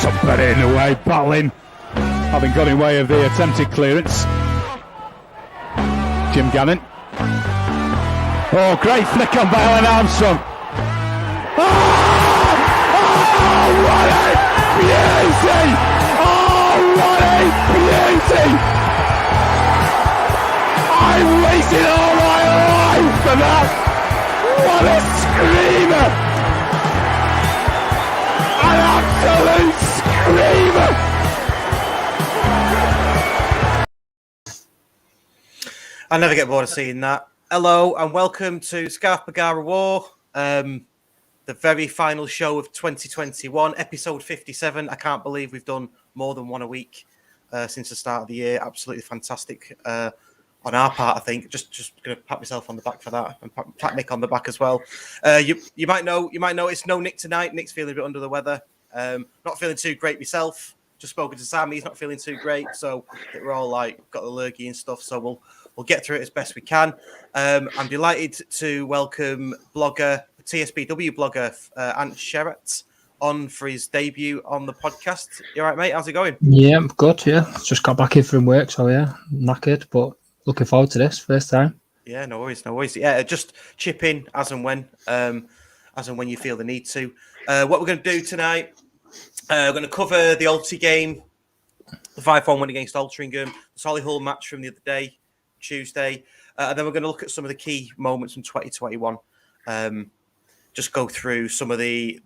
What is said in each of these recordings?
Somebody in the way, battling, having got in way of the attempted clearance. Jim Gannon. Oh, great flick on by Alan Armstrong. Oh, what a beauty! Oh, what a beauty! I waited all my life for that! What a screamer! An absolute screamer! I never get bored of seeing that. Hello and welcome to Scarf Bagara War, the very final show of 2021, episode 57. I can't believe we've done more than one a week since the start of the year. Absolutely fantastic on our part, I think. Just going to pat myself on the back for that and pat Nick on the back as well. You might notice no Nick tonight. Nick's feeling a bit under the weather. Not feeling too great myself. Just spoken to Sam. He's not feeling too great. So we're all like got the lurgy and stuff. So we'll get through it as best we can. I'm delighted to welcome TSBW blogger Sherratt on for his debut on the podcast. You all right, mate? How's it going? Yeah, I'm good, yeah. Just got back in from work, so yeah, knackered, but looking forward to this, first time. Yeah, no worries. Yeah, just chip in as and when you feel the need to. What we're going to do tonight, we're going to cover the Alty game, the 5-1 win against Altrincham, the Solihull match from the other day, Tuesday, and then we're going to look at some of the key moments from 2021. Just go through some of the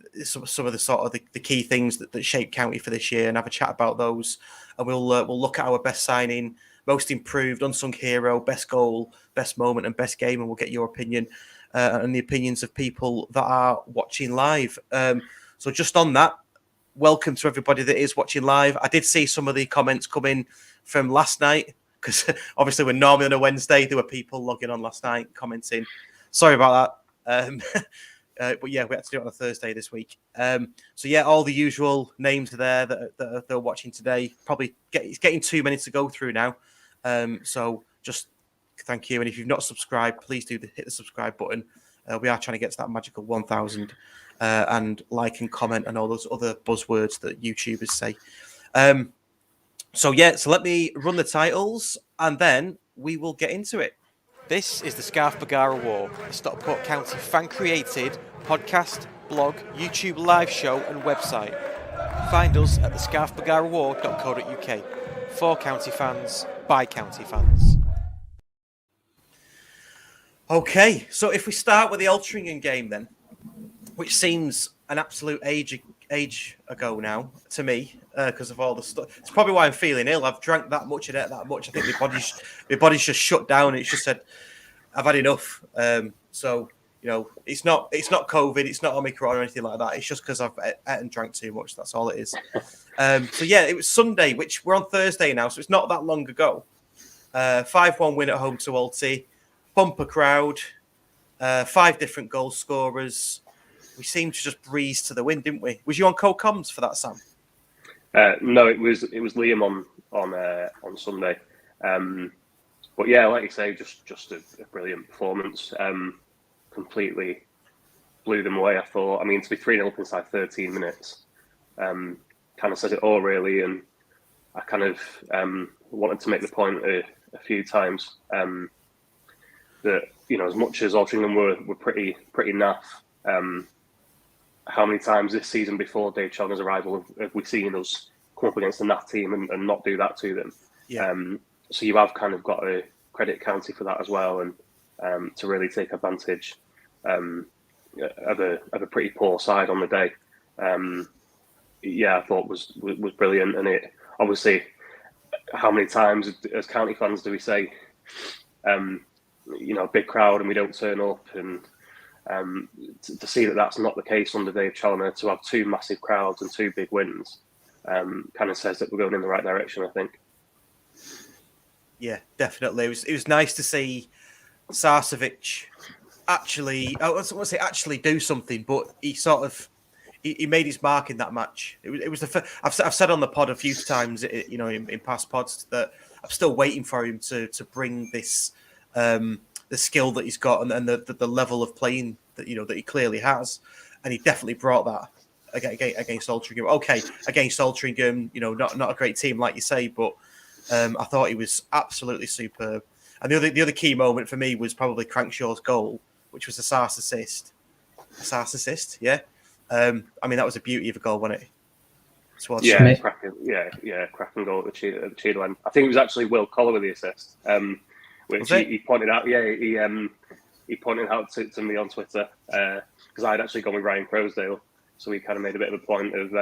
key things that shape County for this year and have a chat about those. And we'll look at our best signing, most improved, unsung hero, best goal, best moment, and best game, and we'll get your opinion and the opinions of people that are watching live. So just on that, welcome to everybody that is watching live. I did see some of the comments come in from last night, because obviously we're normally on a Wednesday. There were people logging on last night commenting. Sorry about that. But yeah, we had to do it on a Thursday this week. So yeah, all the usual names are there that are watching today. It's getting 2 minutes to go through now. So just thank you. And if you've not subscribed, please do hit the subscribe button. We are trying to get to that magical 1,000 and like and comment and all those other buzzwords that YouTubers say. So let me run the titles and then we will get into it. This is the Scarf Bagara War, a Stockport County fan-created podcast, blog, YouTube live show and website. Find us at thescarfbagarawar.co.uk. For county fans, by county fans. Okay, so if we start with the Altrincham game then, which seems an absolute age ago now to me because of all the stuff. It's probably why I'm feeling ill. I've drank that much and ate that much. I think my body's just shut down. It's just said I've had enough. So you know, it's not COVID. It's not Omicron or anything like that. It's just because I've ate and drank too much. That's all it is. So yeah, it was Sunday, which we're on Thursday now, so it's not that long ago. 5-1 win at home to Alty. Bumper crowd. 5 different goal scorers. We seemed to just breeze to the win, didn't we? Was you on co-coms for that, Sam? No, it was Liam on Sunday. But yeah, like you say, just a brilliant performance. Completely blew them away, I thought. I mean, to be 3-0 up inside 13 minutes kind of says it all, really. And I kind of wanted to make the point a few times that, you know, as much as Altrincham were pretty naff, how many times this season before Dave Challinor's arrival have we seen us come up against the NAF team and not do that to them? Yeah. So you have kind of got to credit County for that as well, and to really take advantage of a pretty poor side on the day. I thought was brilliant, and it obviously, how many times as County fans do we say, you know, big crowd and we don't turn up, and to see that that's not the case under Dave Challinor, to have 2 massive crowds and 2 big wins, kind of says that we're going in the right direction, I think. Yeah, definitely. It was nice to see Sarcevic actually, I want to say actually do something, but he made his mark in that match. It was I've said on the pod a few times, you know, in past pods, that I'm still waiting for him to bring this the skill that he's got and the level of playing that, you know, that he clearly has, and he definitely brought that against Altrincham. Okay, against Altrincham, not a great team like you say, but I thought he was absolutely superb. And the other key moment for me was probably Crankshaw's goal, which was a Sars assist. A Sars assist, yeah. I mean, that was a beauty of a goal, wasn't it? Cracking goal at the Cheadle end. I think it was actually Will Collar with the assist, which he pointed out. Yeah, he pointed out to me on Twitter because I'd actually gone with Ryan Crowsdale, so he kind of made a bit of a point of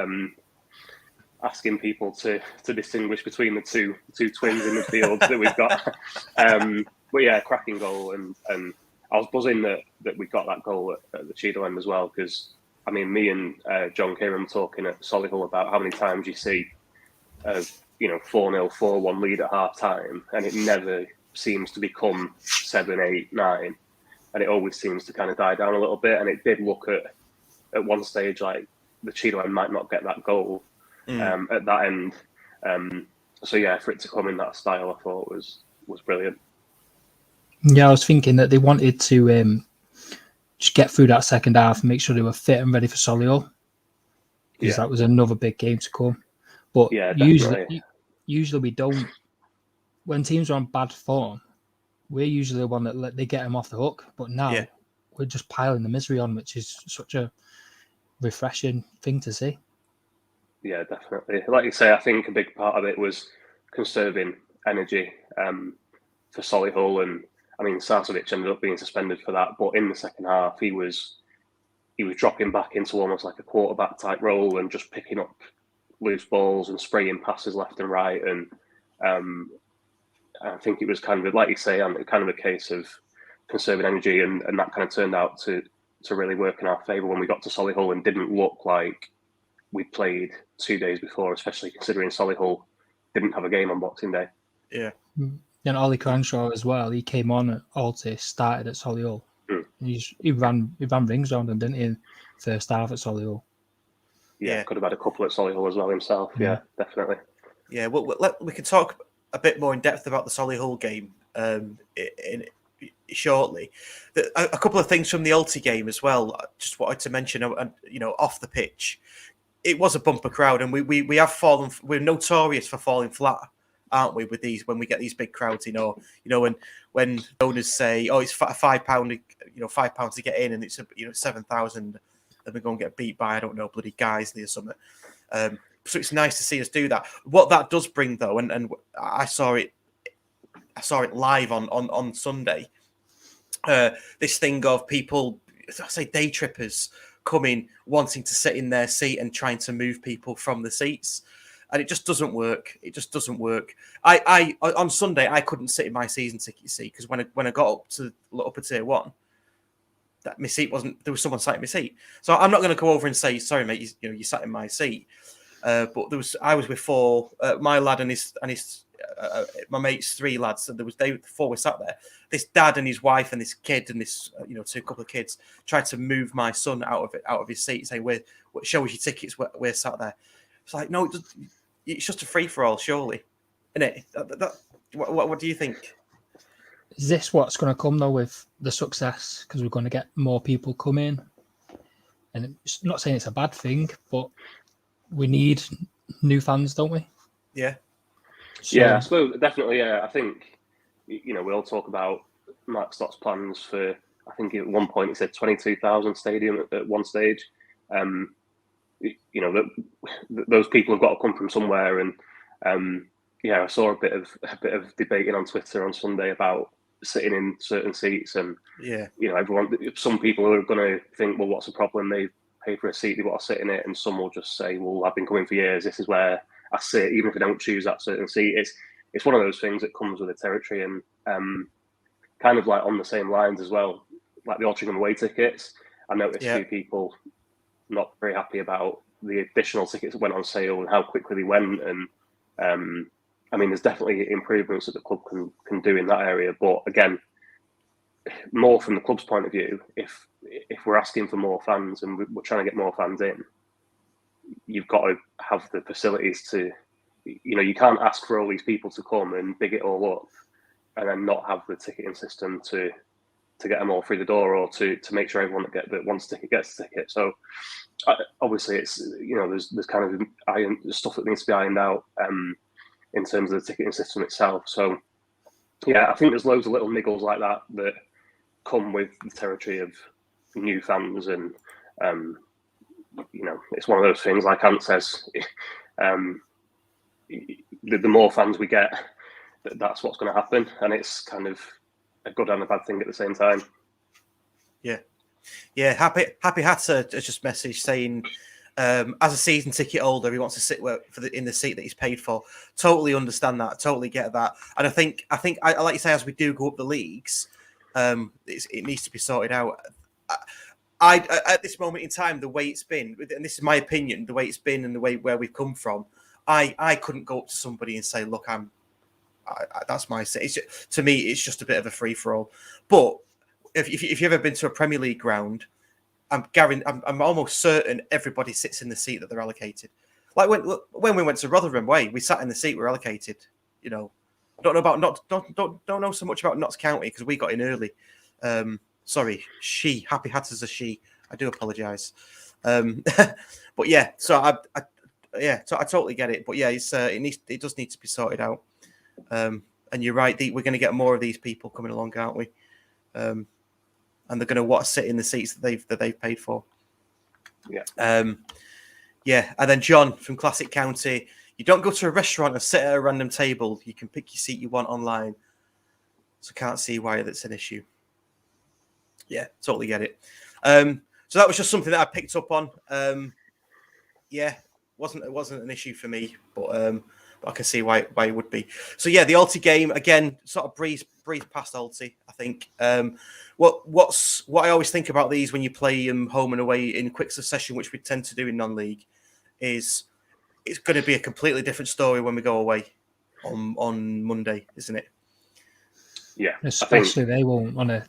asking people to distinguish between the two twins in the field that we've got. But yeah, cracking goal, and I was buzzing that we got that goal at the Cheadle end as well, because I mean, me and John Kieran talking at Solihull about how many times you see a 4-0, 4-1 lead at half time, and it never seems to become 7, 8, 9, and it always seems to kind of die down a little bit. And it did look at one stage like the Cheadle end might not get that goal at that end. So yeah, for it to come in that style, I thought was brilliant. Yeah, I was thinking that they wanted to just get through that second half and make sure they were fit and ready for Solihull, because that was another big game to come. But usually we don't. When teams are on bad form, we're usually the one that they get them off the hook. But now we're just piling the misery on, which is such a refreshing thing to see. Yeah, definitely. Like you say, I think a big part of it was conserving energy for Solihull, and I mean, Sarcevic ended up being suspended for that. But in the second half, he was dropping back into almost like a quarterback type role and just picking up loose balls and spraying passes left and right. And I think it was kind of, like you say, kind of a case of conserving energy, and that kind of turned out to really work in our favour when we got to Solihull and didn't look like we played 2 days before, especially considering Solihull didn't have a game on Boxing Day. Yeah. And Ollie Cranshaw as well. He came on at Alty, started at Solihull. He ran rings around them, didn't he, in first half at Solihull? Yeah, could have had a couple at Solihull as well himself. Yeah, definitely. Yeah, we can talk a bit more in depth about the Solihull game shortly. A couple of things from the Alty game as well. I just wanted to mention, off the pitch, it was a bumper crowd, and we have fallen. We're notorious for falling flat, aren't we? With these, when we get these big crowds, when owners say, "Oh, it's £5, £5 to get in," and it's 7,000, then we go and get beat by, I don't know, bloody Guiseley or something. So it's nice to see us do that. What that does bring, though, and I saw it live on Sunday. This thing of people, I say day trippers, coming wanting to sit in their seat and trying to move people from the seats. And it just doesn't work. It just doesn't work. I on Sunday I couldn't sit in my season ticket seat because when I got up to upper tier 1, that my seat wasn't. There was someone sat in my seat. So I'm not going to go over and say, "Sorry, mate, you sat in my seat." But I was with 4, my lad and his my mate's 3 lads. So they 4 were sat there. This dad and his wife and this kid and this couple of kids tried to move my son out of his seat, saying, "Show us your tickets. We're sat there." It's like, no, it's just a free for all, surely, isn't it? What do you think? Is this what's going to come though with the success? Because we're going to get more people come in, and it's not saying it's a bad thing, but we need new fans, don't we? Yeah. I suppose definitely. Yeah, I think we all talk about Mark Stott's plans for. I think at one point he said 22,000 stadium at one stage. Those people have got to come from somewhere, and I saw a bit of debating on Twitter on Sunday about sitting in certain seats, and some people are going to think, well, what's the problem? They pay for a seat, they want to sit in it, and some will just say, well, I've been coming for years, this is where I sit, even if I don't choose that certain seat. It's one of those things that comes with the territory, and kind of like on the same lines as well, like the Altrincham away tickets. I noticed a few people not very happy about the additional tickets that went on sale and how quickly they went, and I mean, there's definitely improvements that the club can do in that area. But again, more from the club's point of view, if we're asking for more fans and we're trying to get more fans in, you've got to have the facilities to, you can't ask for all these people to come and big it all up and then not have the ticketing system to to get them all through the door, or to make sure everyone that wants a ticket gets a ticket. So obviously, it's there's kind of stuff that needs to be ironed out in terms of the ticketing system itself. So yeah, I think there's loads of little niggles like that come with the territory of new fans, and it's one of those things. Like Ant says, the more fans we get, that's what's going to happen, and it's kind of a good and a bad thing at the same time. Yeah. Happy Hatter has just messaged saying, as a season ticket holder, he wants to sit in the seat that he's paid for. Totally understand that. Totally get that. And I think I like you say, as we do go up the leagues, it needs to be sorted out. I at this moment in time, the way it's been, and this is my opinion, the way it's been and the way where we've come from, I couldn't go up to somebody and say, look, that's my seat. To me, it's just a bit of a free for all. But if you've ever been to a Premier League ground, I'm almost certain everybody sits in the seat that they're allocated. Like when we went to Rotherham Way, we sat in the seat we were allocated. Don't know about don't know so much about Notts County because we got in early. Sorry, Happy Hatter's a she. I do apologise. But yeah, so I totally get it. But yeah, it does need to be sorted out. And you're right, we're going to get more of these people coming along, aren't we? And they're going to want to sit in the seats that they've paid for. Yeah. Yeah. And then John from Classic County, you don't go to a restaurant and sit at a random table. You can pick your seat you want online. So can't see why that's an issue. Yeah, totally get it. So that was just something that I picked up on. Yeah, it wasn't an issue for me, but I can see why it would be. So yeah, the Alty game again, sort of breeze past Alty. I think what I always think about these when you play home and away in quick succession, which we tend to do in non-league, is it's going to be a completely different story when we go away on Monday, isn't it? Yeah, especially they won't want to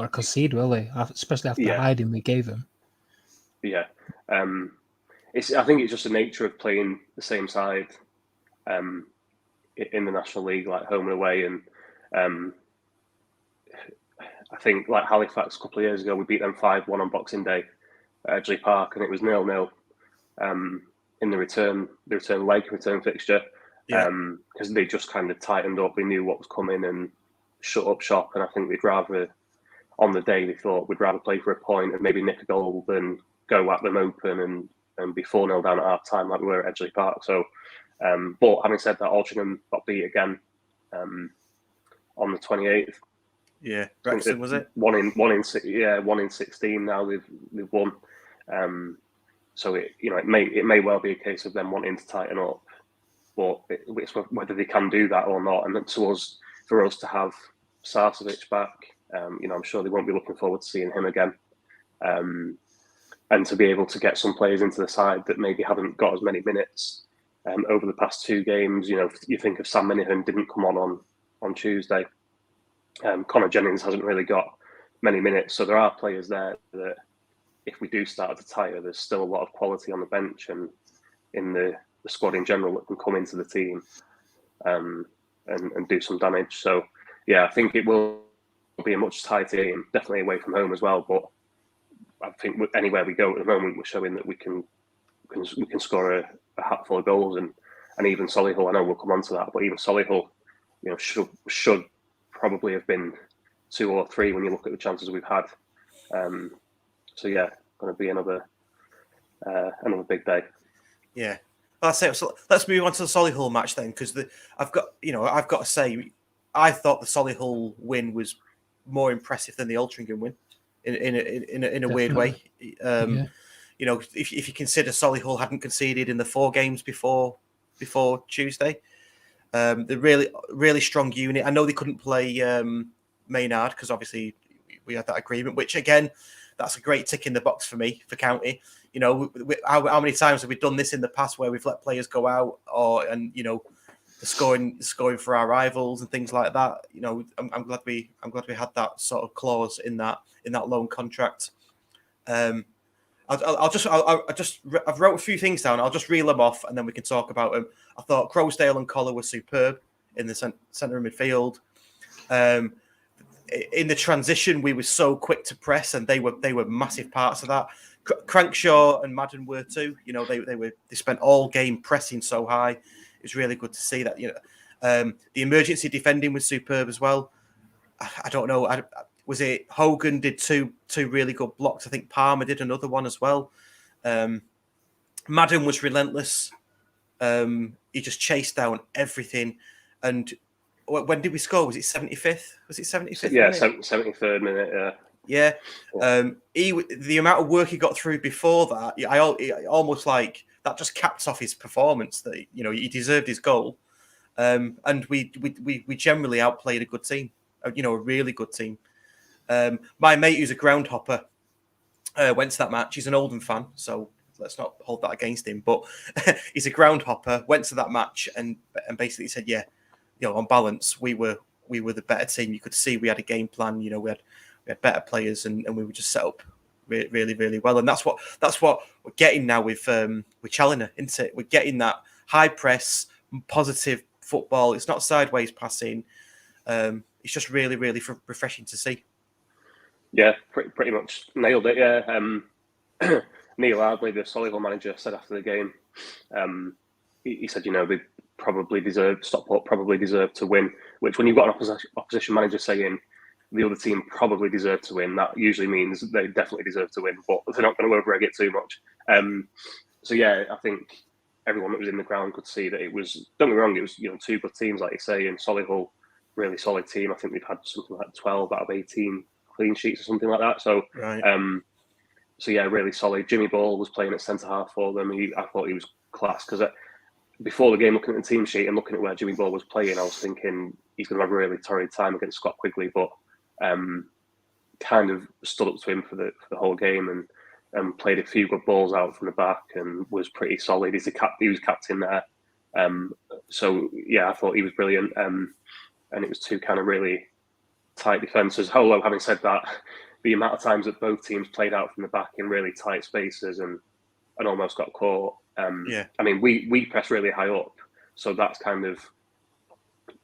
concede, will they? Especially after the hiding we gave them. Yeah, I think it's just the nature of playing the same side in the National League, like home and away, and I think like Halifax a couple of years ago, we beat them 5-1 on Boxing Day at Edgeley Park, and it was 0-0 in the return fixture, because they just kind of tightened up. They knew what was coming and shut up shop, and I think we'd rather, on the day, they thought we'd rather play for a point and maybe nick a goal than go at them open and be 4-0 down at half time like we were at Edgeley Park. So, but having said that, Altrincham got beat again on the 28th. Yeah, Wrexham, was it? 1 in 16 now they've won. So it may well be a case of them wanting to tighten up, but it's whether they can do that or not. And for us to have Sarcevic back, I'm sure they won't be looking forward to seeing him again. And to be able to get some players into the side that maybe haven't got as many minutes over the past 2 games. You think of Sam Minihan didn't come on Tuesday. Connor Jennings hasn't really got many minutes, so there are players there that, if we do start to tire, there's still a lot of quality on the bench and in the squad in general that can come into the team and do some damage. So yeah, I think it will be a much tighter game, definitely away from home as well. But I think anywhere we go at the moment, we're showing that we can score a hatful of goals, and even Solihull. I know we'll come on to that, but even Solihull, should probably have been 2 or 3 when you look at the chances we've had. So yeah, going to be another big day. Yeah, that's it. So let's move on to the Solihull match then, because I've got to say, I thought the Solihull win was more impressive than the Altrincham win in a weird way. If you consider Solihull hadn't conceded in the 4 games before Tuesday, they're really strong unit. I know they couldn't play Maynard because obviously we had that agreement, which again, that's a great tick in the box for me for County. How many times have we done this in the past where we've let players go out the scoring for our rivals and things like that. I'm glad we had that sort of clause in that loan contract. I've wrote a few things down. I'll just reel them off and then we can talk about them. I thought Crowsdale and Collar were superb in the centre of midfield. in the transition, we were so quick to press, and they were massive parts of that. Crankshaw and Madden were too. You know, they spent all game pressing so high. It was really good to see that. You know, the emergency defending was superb as well. I don't know. Was it Hogan did two really good blocks? I think Palmer did another one as well. Madden was relentless. He just chased down everything. And when did we score? Was it 75th? Was it 75th? Yeah, 73rd minute. Yeah. The amount of work he got through before that, I almost like that just capped off his performance. That, you know, he deserved his goal. And we generally outplayed a good team. You know, a really good team. My mate, who's a groundhopper, went to that match. He's an Oldham fan, so let's not hold that against him. But he's a groundhopper. Went to that match and basically said, yeah, you know, on balance, we were the better team. You could see we had a game plan. You know, we had better players, and we were just set up really, really well. And that's what we're getting now with Challinor, isn't it? We're getting that high press, positive football. It's not sideways passing. It's just really, really refreshing to see. Yeah, pretty much nailed it. Yeah, Neil Ardley, the Solihull manager, said after the game, he said, you know, Stockport probably deserved to win. Which, when you've got an opposition manager saying the other team probably deserved to win, that usually means they definitely deserve to win, but they're not going to overegg it too much. So yeah, I think everyone that was in the ground could see that it was. Don't get me wrong, it was, you know, two good teams, like you say, and Solihull, really solid team. I think they've had something like 12 out of 18 clean sheets or something like that. So, right. So yeah, really solid. Jimmy Ball was playing at centre half for them. I thought he was class, because before the game, looking at the team sheet and looking at where Jimmy Ball was playing, I was thinking he's going to have a really torrid time against Scott Quigley, but kind of stood up to him for the whole game and played a few good balls out from the back and was pretty solid. He was captain there. So yeah, I thought he was brilliant. And it was two kind of really tight defences. Although, having said that, the amount of times that both teams played out from the back in really tight spaces and almost got caught. I mean, we press really high up, so that's kind of,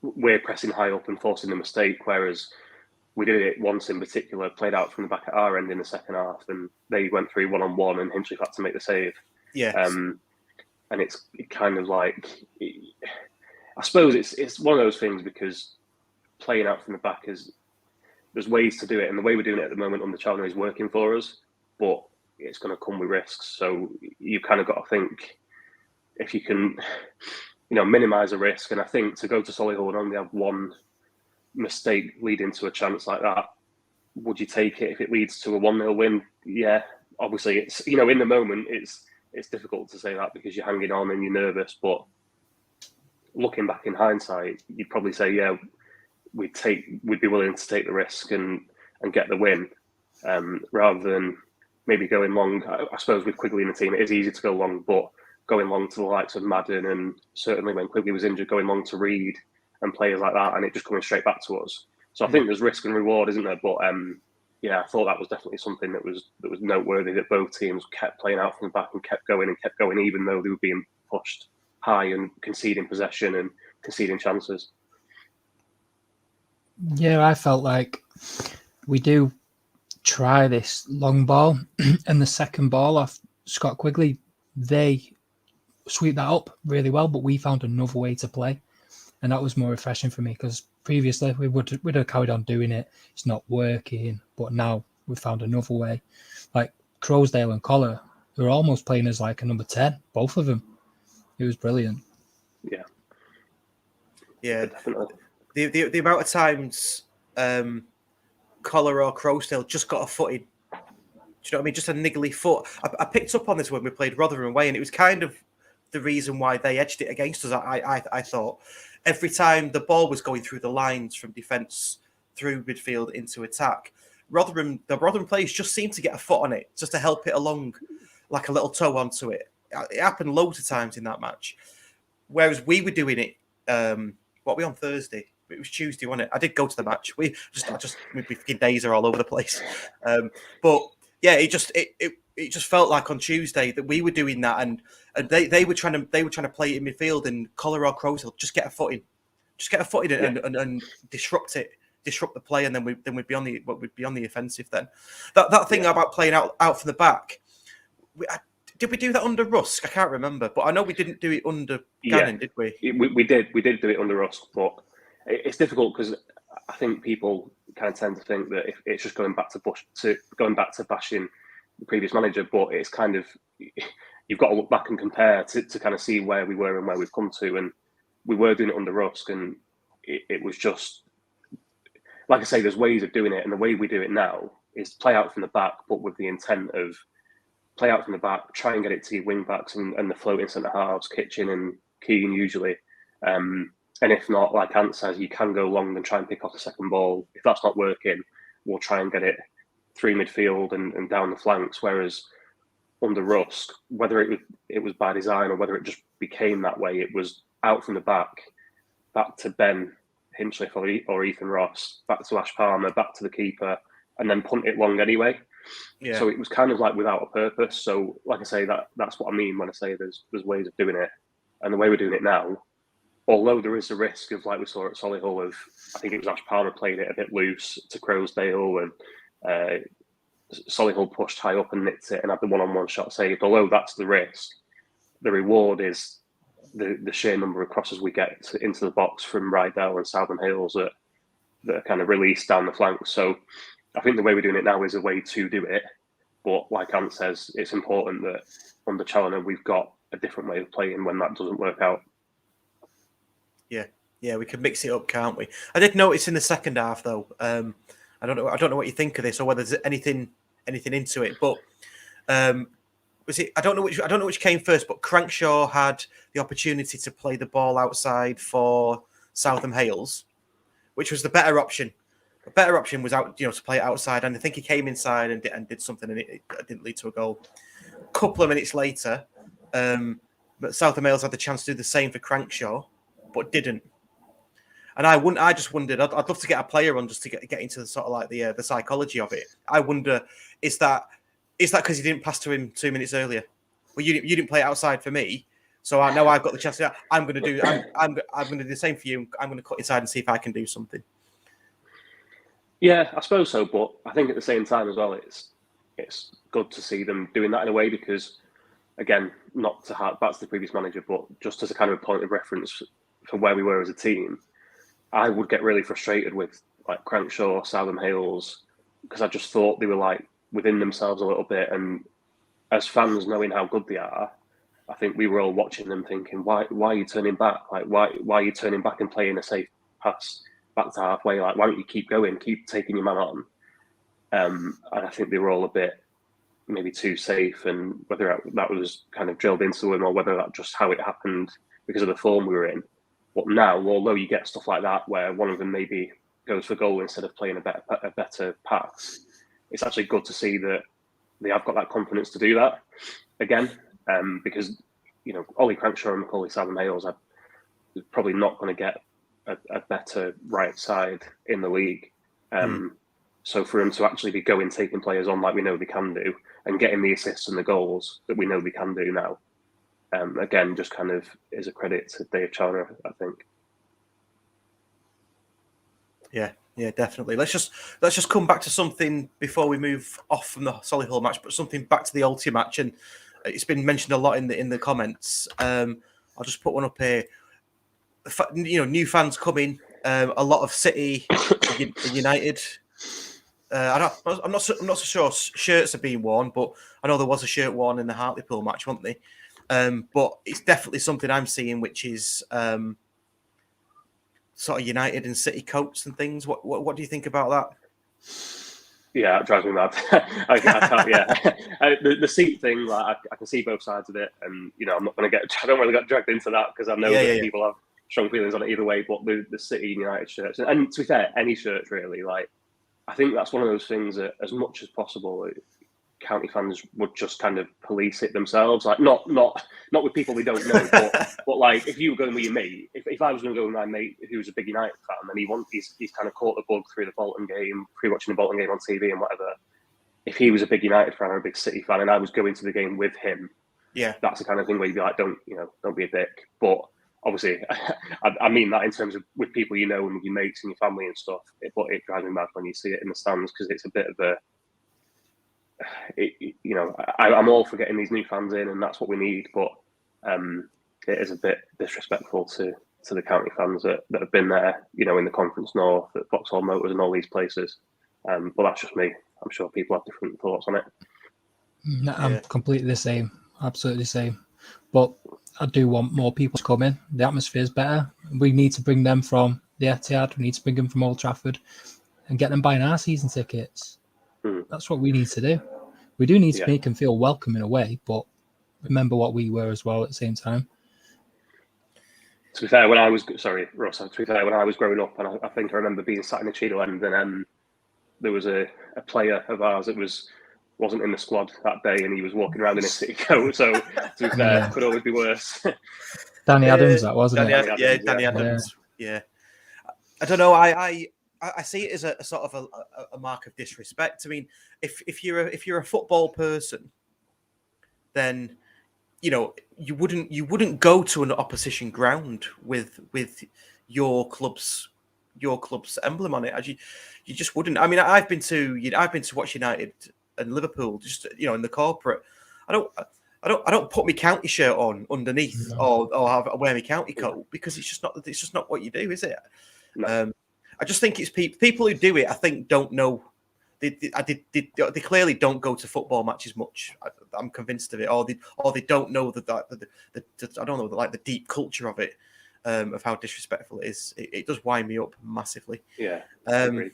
we're pressing high up and forcing the mistake, whereas we did it once in particular, played out from the back at our end in the second half, and they went through one-on-one and Hinchliffe had to make the save. Yeah. And it kind of like, I suppose it's one of those things, because playing out from the back there's ways to do it, and the way we're doing it at the moment under Challinor is working for us, but it's going to come with risks. So you kind of got to think, if you can, you know, minimise the risk. And I think to go to Solihull and only have one mistake leading to a chance like that, would you take it if it leads to a 1-0 win? Yeah, obviously it's, you know, in the moment it's difficult to say that because you're hanging on and you're nervous, but looking back in hindsight, you'd probably say, yeah, we'd be willing to take the risk and get the win, rather than maybe going long. I suppose with Quigley in the team, it is easy to go long, but going long to the likes of Madden, and certainly when Quigley was injured, going long to Reed and players like that, and it just coming straight back to us. So I think there's risk and reward, isn't there? But yeah, I thought that was definitely something that was noteworthy, that both teams kept playing out from the back and kept going, even though they were being pushed high and conceding possession and conceding chances. Yeah, I felt like we do try this long ball and the second ball off Scott Quigley, they sweep that up really well, but we found another way to play. And that was more refreshing for me, because previously we'd have carried on doing it. It's not working, but now we've found another way. Like Crowsdale and Collar, they were almost playing as like a number 10, both of them. It was brilliant. Yeah. Yeah, definitely. The amount of times Collar or Crowsdale just got a footed, do you know what I mean? Just a niggly foot. I picked up on this when we played Rotherham away, and it was kind of the reason why they edged it against us. I thought every time the ball was going through the lines from defence through midfield into attack, the Rotherham players just seemed to get a foot on it, just to help it along, like a little toe onto it. It happened loads of times in that match. Whereas we were doing it, what were we on Thursday? It was Tuesday, wasn't it? I did go to the match. My fucking days are all over the place. But yeah, it just felt like on Tuesday that we were doing that, and they were trying to play it in midfield, and Collar or Crowshill just get a foot in and disrupt it. disrupt the play, and then we'd be on the offensive. Then that thing about playing out from the back. Did we do that under Russ? I can't remember, but I know we didn't do it under Gannon, did we? We did do it under Russ, but it's difficult because I think people kind of tend to think that if it's just going back to bashing the previous manager, but it's kind of, you've got to look back and compare to kind of see where we were and where we've come to, and we were doing it under Russ, and it was just, like I say, there's ways of doing it, and the way we do it now is play out from the back, but with the intent of play out from the back, try and get it to your wing backs and the floating centre halves, Kitchen and Keane usually. And if not, like Ant says, you can go long and try and pick off the second ball. If that's not working, we'll try and get it through midfield and down the flanks. Whereas under Rusk, whether it was by design or whether it just became that way, it was out from the back to Ben Hinchliffe or Ethan Ross, back to Ash Palmer, back to the keeper, and then punt it long anyway. Yeah. So it was kind of like without a purpose. So, like I say, that's what I mean when I say there's ways of doing it, and the way we're doing it now, although there is a risk of, like we saw at Solihull, of I think it was Ash Palmer played it a bit loose to Crowsdale, and Solihull pushed high up and nicked it and had the one-on-one shot saved. Although that's the risk, the reward is the sheer number of crosses we get into the box from Rydell and Southern Hales that are kind of released down the flanks. So I think the way we're doing it now is a way to do it. But like Ant says, it's important that under Challinor we've got a different way of playing when that doesn't work out. Yeah, we can mix it up, can't we? I did notice in the second half though. I don't know what you think of this or whether there's anything into it, but was it? I don't know which came first, but Crankshaw had the opportunity to play the ball outside for Southern Hales, which was the better option. The better option was out, to play it outside, and I think he came inside and did something, and it didn't lead to a goal. A couple of minutes later, but Southern Hales had the chance to do the same for Crankshaw, but didn't. And I just wondered. I'd love to get a player on just to get into the sort of like the psychology of it. I wonder, is that because you didn't pass to him 2 minutes earlier? Well, you didn't play it outside for me, so I know I've got the chance. I'm going to do the same for you. I'm going to cut inside and see if I can do something. Yeah, I suppose so, but I think at the same time as well, it's good to see them doing that in a way because, again, not to hark back to the previous manager, but just as a kind of a point of reference for where we were as a team, I would get really frustrated with like Crankshaw, Southern Hales, because I just thought they were like within themselves a little bit. And as fans knowing how good they are, I think we were all watching them thinking, why are you turning back? Like, why are you turning back and playing a safe pass back to halfway? Like, why don't you keep going, keep taking your man on? And I think they were all a bit maybe too safe, and whether that was kind of drilled into them or whether that just how it happened because of the form we were in. But now, although you get stuff like that where one of them maybe goes for goal instead of playing a better pass, it's actually good to see that they have got that confidence to do that again. Because Ollie Crankshaw and Macaulay Southern Hales are probably not going to get a better right side in the league. So for them to actually be taking players on like we know they can do and getting the assists and the goals that we know they can do now, again, just kind of is a credit to Dave Challinor, I think. Yeah, definitely. Let's just come back to something before we move off from the Solihull match, but something back to the Alty match, and it's been mentioned a lot in the comments. I'll just put one up here. New fans coming. A lot of City, United. I'm not so sure shirts are being worn, but I know there was a shirt worn in the Hartlepool match, wasn't they? But it's definitely something I'm seeing, which is sort of United and City coats and things. What do you think about that? Yeah, it drives me mad. I can't. Yeah, the seat thing. Like I can see both sides of it, and I'm not going to I don't really get dragged into that because I know that people have strong feelings on it either way. But the City United shirts, and to be fair, any shirt really. Like I think that's one of those things that, as much as possible, county fans would just kind of police it themselves. Like not with people they don't know, but like if you were going with your mate, if I was going to go with my mate who's a big United fan and he's kind of caught the bug through the Bolton game, pre-watching the Bolton game on TV and whatever. If he was a big United fan or a big City fan, and I was going to the game with him, that's the kind of thing where you'd be like, don't be a dick. But obviously, I mean that in terms of with people you know and with your mates and your family and stuff. But it drives me mad when you see it in the stands because it's a bit of a, I'm all for getting these new fans in and that's what we need. But it is a bit disrespectful to the county fans that have been there, in the Conference North, at Vauxhall Motors and all these places. But that's just me. I'm sure people have different thoughts on it. No, I'm completely the same, absolutely the same. But I do want more people to come in. The atmosphere is better. We need to bring them from the Etihad. We need to bring them from Old Trafford and get them buying our season tickets. That's what we need to do. We do need to make them feel welcome in a way, but remember what we were as well at the same time. To be fair, when I was growing up, and I think I remember being sat in the Cheadle end, and there was a player of ours that wasn't in the squad that day, and he was walking around in a city coat. So to be fair, it could always be worse. Danny Adams, that wasn't it? Danny Adams. Yeah. I don't know. I see it as a sort of a mark of disrespect. I mean, if you're a football person, then you wouldn't go to an opposition ground with your club's emblem on it. You just wouldn't. I mean, I've been to watch United and Liverpool, just in the corporate. I don't put my county shirt on underneath or wear my county coat because it's just not what you do, is it? No. I just think it's people who do it. I think don't know. They clearly don't go to football matches much. I'm convinced of it, or they don't know I don't know the deep culture of it, of how disrespectful it is. It does wind me up massively. Yeah. Agreed.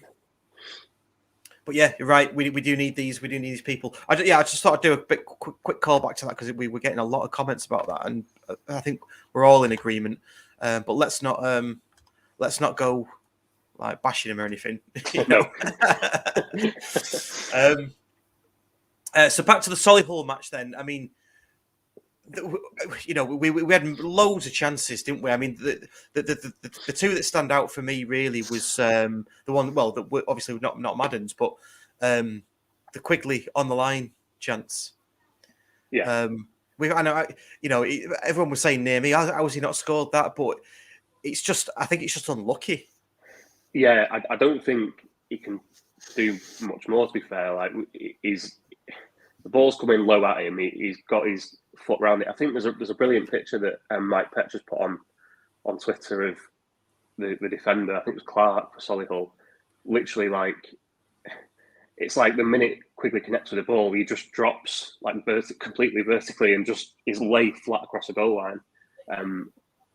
But yeah, you're right. We do need these. We do need these people. I just thought I'd do a quick call back to that because we were getting a lot of comments about that, and I think we're all in agreement. But let's not go like bashing him or anything. No. So back to the Solihull match then. I mean, we had loads of chances, didn't we? I mean, the two that stand out for me really was the one. Well, that were obviously not Madden's, but the Quigley on the line chance. Yeah. I know. Everyone was saying near me, how was he not scored that? But I think it's just unlucky. Yeah, I don't think he can do much more. To be fair, like the ball's coming low at him. He's got his foot around it. I think there's a brilliant picture that Mike Petcher's put on Twitter of the defender. I think it was Clark for Solihull. Literally, it's like the minute Quigley connects with the ball, he just drops completely vertically and just is laid flat across the goal line.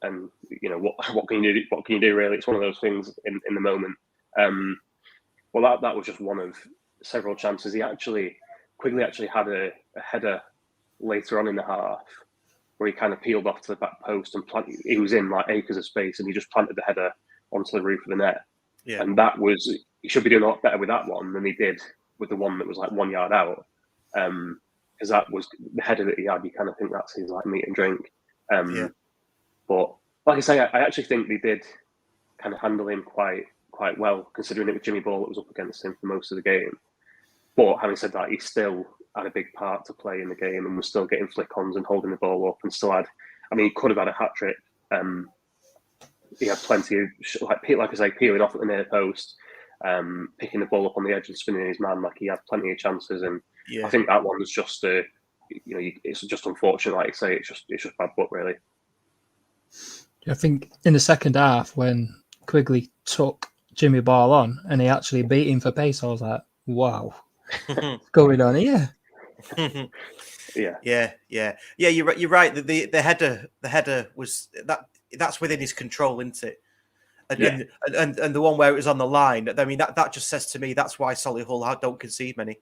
And what can you do? What can you do? Really, it's one of those things in the moment. Well, that was just one of several chances. Quigley actually had a header later on in the half where he kind of peeled off to the back post and he was in like acres of space and he just planted the header onto the roof of the net. Yeah. And he should be doing a lot better with that one than he did with the one that was like 1 yard out. Because that was the header that he had. You kind of think that's his like meat and drink. But like I say, I actually think they did kind of handle him quite well, considering it was Jimmy Ball that was up against him for most of the game. But having said that, he still had a big part to play in the game and was still getting flick-ons and holding the ball up and still had... I mean, he could have had a hat-trick. He had plenty of, like I say, peeling off at the near post, picking the ball up on the edge and spinning his man. Like, he had plenty of chances. And I think that one was just, it's just unfortunate, like you say. It's just bad luck, really. I think in the second half, when Quigley took Jimmy Ball on and he actually beat him for pace, I was like, wow, what's going on here? Yeah. You're right. The header was that's within his control, isn't it? And the one where it was on the line. I mean, that just says to me that's why Solihull don't concede many.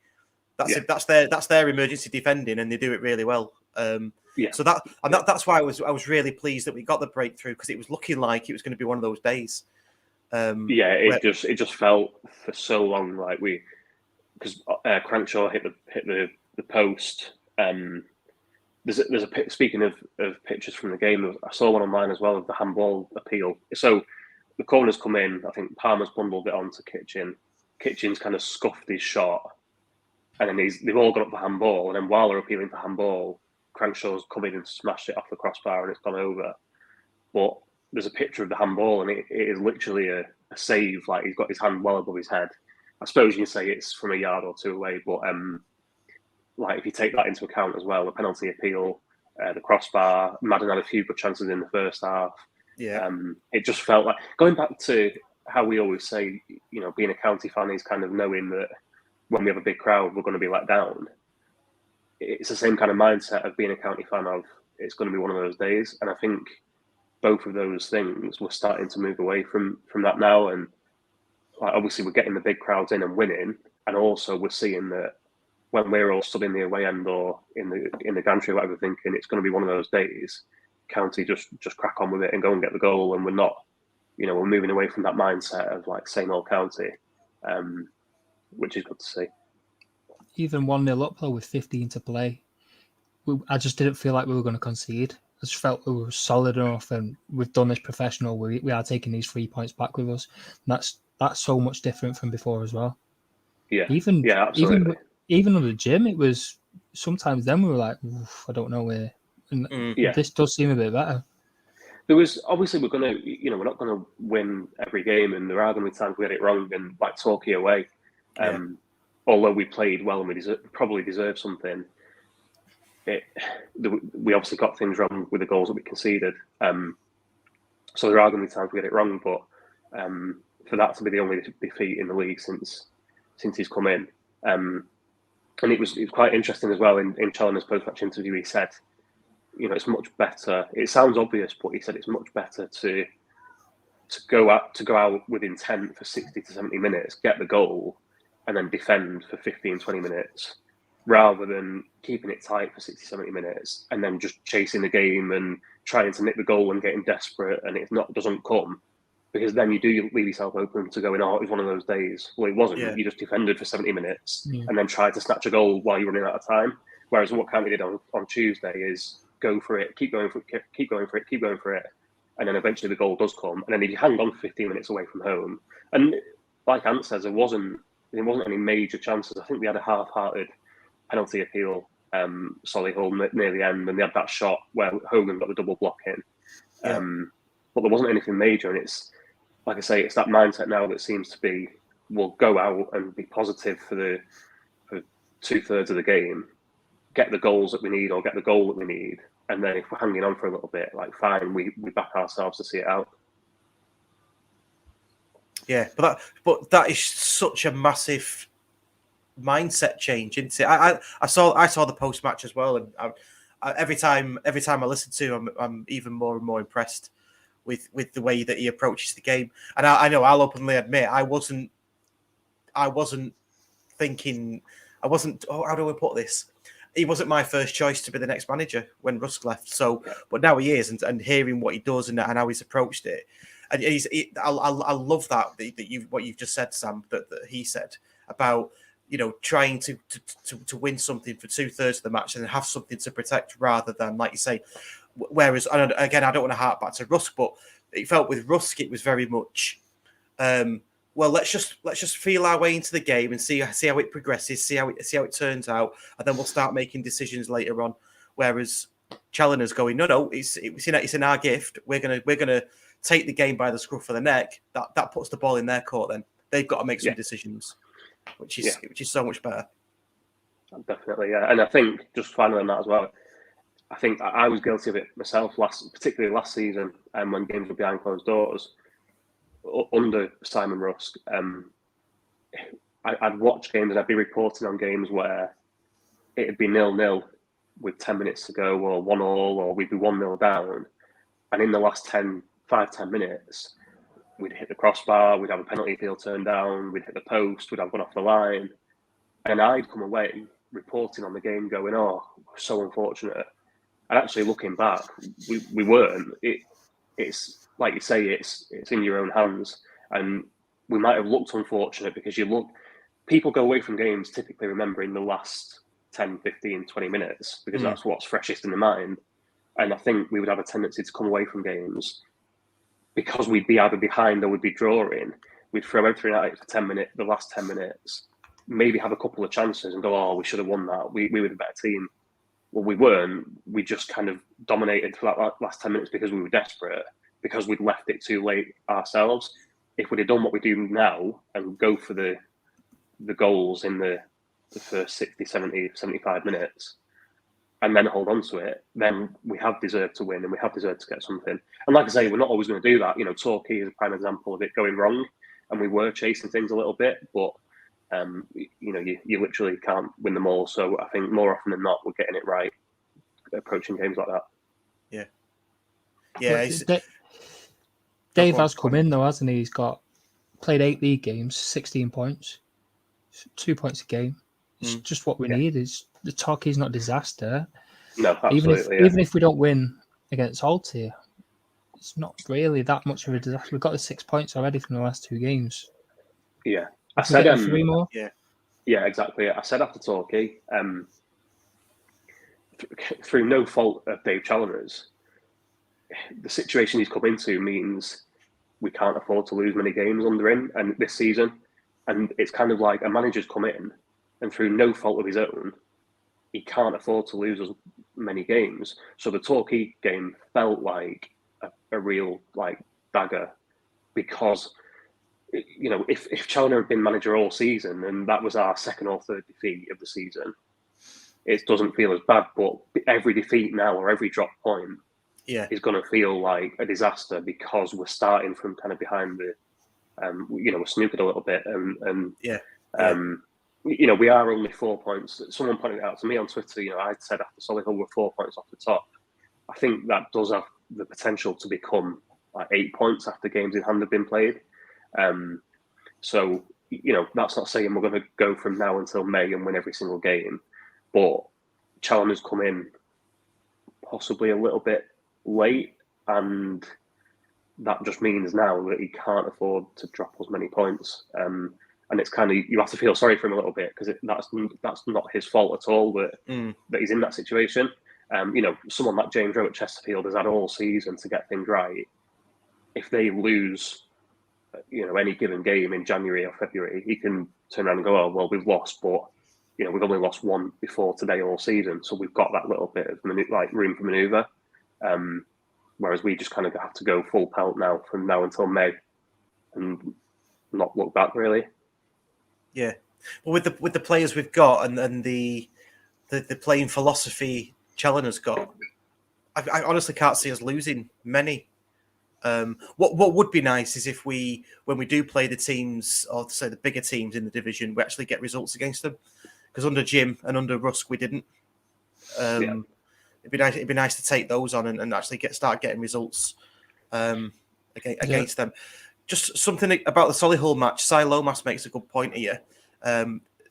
That's their emergency defending, and they do it really well. So that's why I was really pleased that we got the breakthrough, because it was looking like it was going to be one of those days. It just felt for so long like because Crankshaw hit the post. There's a speaking of pictures from the game, I saw one online as well of the handball appeal. So the corner's come in. I think Palmer's bundled it onto Kitchen. Kitchen's kind of scuffed his shot, and then they've all got up for handball. And then while they're appealing for handball, Crankshaw's come in and smashed it off the crossbar, and it's gone over. but there's a picture of the handball, and it is literally a save. Like, he's got his hand well above his head. I suppose you can say it's from a yard or two away, but like, if you take that into account as well, the penalty appeal, the crossbar, Madden had a few good chances in the first half. Yeah. It just felt like, going back to how we always say, you know, being a county fan is kind of knowing that when we have a big crowd, we're going to be let down. It's the same kind of mindset of being a county fan of, it's going to be one of those days. And I think both of those things, we're starting to move away from that now. And like, obviously we're getting the big crowds in and winning. And also we're seeing that when we're all stood in the away end or in the gantry or whatever, thinking it's going to be one of those days, county just crack on with it and go and get the goal. And we're not, you know, we're moving away from that mindset of like same old county, which is good to see. Even 1-0 up though with 15 to play, I just didn't feel like we were going to concede. I just felt we were solid enough, and we've done this professional. We are taking these 3 points back with us. And that's so much different from before as well. Yeah, absolutely. Even on the gym, it was sometimes then we were like, I don't know where. And this does seem a bit better. There was obviously we're not going to win every game, and there are going to be times we get it wrong and like Torquay away. Although we played well and we probably deserved something, we obviously got things wrong with the goals that we conceded. So there are going to be times we get it wrong, but for that to be the only defeat in the league since he's come in, and it was quite interesting as well in Challinor's post-match interview. He said, you know, it's much better. It sounds obvious, but he said it's much better to go out with intent for 60 to 70 minutes, get the goal, and then defend for 15, 20 minutes, rather than keeping it tight for 60, 70 minutes and then just chasing the game and trying to nick the goal and getting desperate, and it doesn't come, because then you do leave yourself open to going, oh, it was one of those days. Well, it wasn't. Yeah. You just defended for 70 minutes and then tried to snatch a goal while you're running out of time. Whereas what County did on Tuesday is go for it, keep going for it, and then eventually the goal does come. And then if you hang on for 15 minutes away from home, and like Ant says, there wasn't any major chances. I think we had a half-hearted penalty appeal, Solihull near the end, and they had that shot where Hogan got the double block in. But there wasn't anything major, and it's, like I say, it's that mindset now that seems to be, we'll go out and be positive for 2/3 of the game, get the goals that we need or get the goal that we need, and then if we're hanging on for a little bit, like, fine, we back ourselves to see it out. Yeah, but that is such a massive mindset change, isn't it? I saw the post match as well, and every time I listen to him, I'm even more and more impressed with the way that he approaches the game. And I know I'll openly admit I wasn't thinking, oh, how do I put this? He wasn't my first choice to be the next manager when Russ left. So, but now he is, and hearing what he does and how he's approached it. And I love that what you've just said, Sam, that he said about, you know, trying to win something for 2/3 of the match and have something to protect, rather than, like you say. Whereas, again, I don't want to harp back to Rusk, but it felt with Rusk it was very much, well, let's just feel our way into the game and see how it progresses, see how it turns out, and then we'll start making decisions later on. Whereas Challinor's going, no, it's in our gift. We're gonna take the game by the scruff of the neck. That puts the ball in their court. Then they've got to make some decisions, which is so much better. Definitely, yeah. And I think just finally on that as well, I think I was guilty of it myself, particularly last season, when games were behind closed doors under Simon Rusk. I'd watch games and I'd be reporting on games where it'd be 0-0 with 10 minutes to go, or 1-1, or we'd be 1-0 down, and in the last 5-10 minutes, we'd hit the crossbar, we'd have a penalty field turned down, we'd hit the post, we'd have one off the line, and I'd come away reporting on the game, going, "Oh, so unfortunate." And actually, looking back, we weren't. It's like you say, it's in your own hands. And we might have looked unfortunate because people go away from games typically remembering the last 10, 15, 20 minutes because that's what's freshest in the mind. And I think we would have a tendency to come away from games because we'd be either behind or we'd be drawing. We'd throw everything at it for 10 minutes, the last 10 minutes, maybe have a couple of chances and go, "Oh, we should have won that. We were the better team." Well, we weren't. We just kind of dominated for that last 10 minutes because we were desperate, because we'd left it too late ourselves. If we'd have done what we do now and go for the goals in the first 60, 70, 75 minutes and then hold on to it, then we have deserved to win and we have deserved to get something. And like I say, we're not always going to do that. You know, Torquay is a prime example of it going wrong, and we were chasing things a little bit, but you know, you literally can't win them all. So I think more often than not, we're getting it right approaching games like that. Yeah. Yeah. Dave has come in though, hasn't he? He's played 8 league games, 16 points, 2 points a game. It's just what we need. Is the Torquay's not disaster. No, absolutely. Even if we don't win against Alty, it's not really that much of a disaster. We've got the 6 points already from the last 2 games. Yeah. I said 3 more. Yeah, exactly. I said after Torquay, through no fault of Dave Challinor's, the situation he's come into means we can't afford to lose many games under him and this season. And it's kind of like a manager's come in, and through no fault of his own, he can't afford to lose as many games. So the Torquay game felt like a real like dagger, because, you know, if Challinor had been manager all season and that was our second or third defeat of the season, it doesn't feel as bad. But every defeat now or every drop point is going to feel like a disaster, because we're starting from kind of behind the, you know, we're snookered a little bit. You know, we are only 4 points. Someone pointed it out to me on Twitter. You know, I'd said after Solihull we're 4 points off the top. I think that does have the potential to become like 8 points after games in hand have been played. So, you know, that's not saying we're going to go from now until May and win every single game, but Challinor's come in possibly a little bit late, and that just means now that he can't afford to drop as many points. And it's kind of, you have to feel sorry for him a little bit, because that's not his fault at all that he's in that situation. You know, someone like James Rowe at Chesterfield has had all season to get things right. If they lose, you know, any given game in January or February, he can turn around and go, oh, well, we've lost, but, you know, we've only lost one before today all season. So we've got that little bit of room for manoeuvre. Whereas we just kind of have to go full pelt now from now until May and not look back really. Yeah. Well, with the players we've got and the playing philosophy Challinor's got, I honestly can't see us losing many. What would be nice is if when we do play the teams, or say the bigger teams in the division, we actually get results against them. Because under Jim and under Russ, we didn't. It'd be nice to take those on and actually start getting results against them. Just something about the Solihull match. Si Lomas makes a good point here.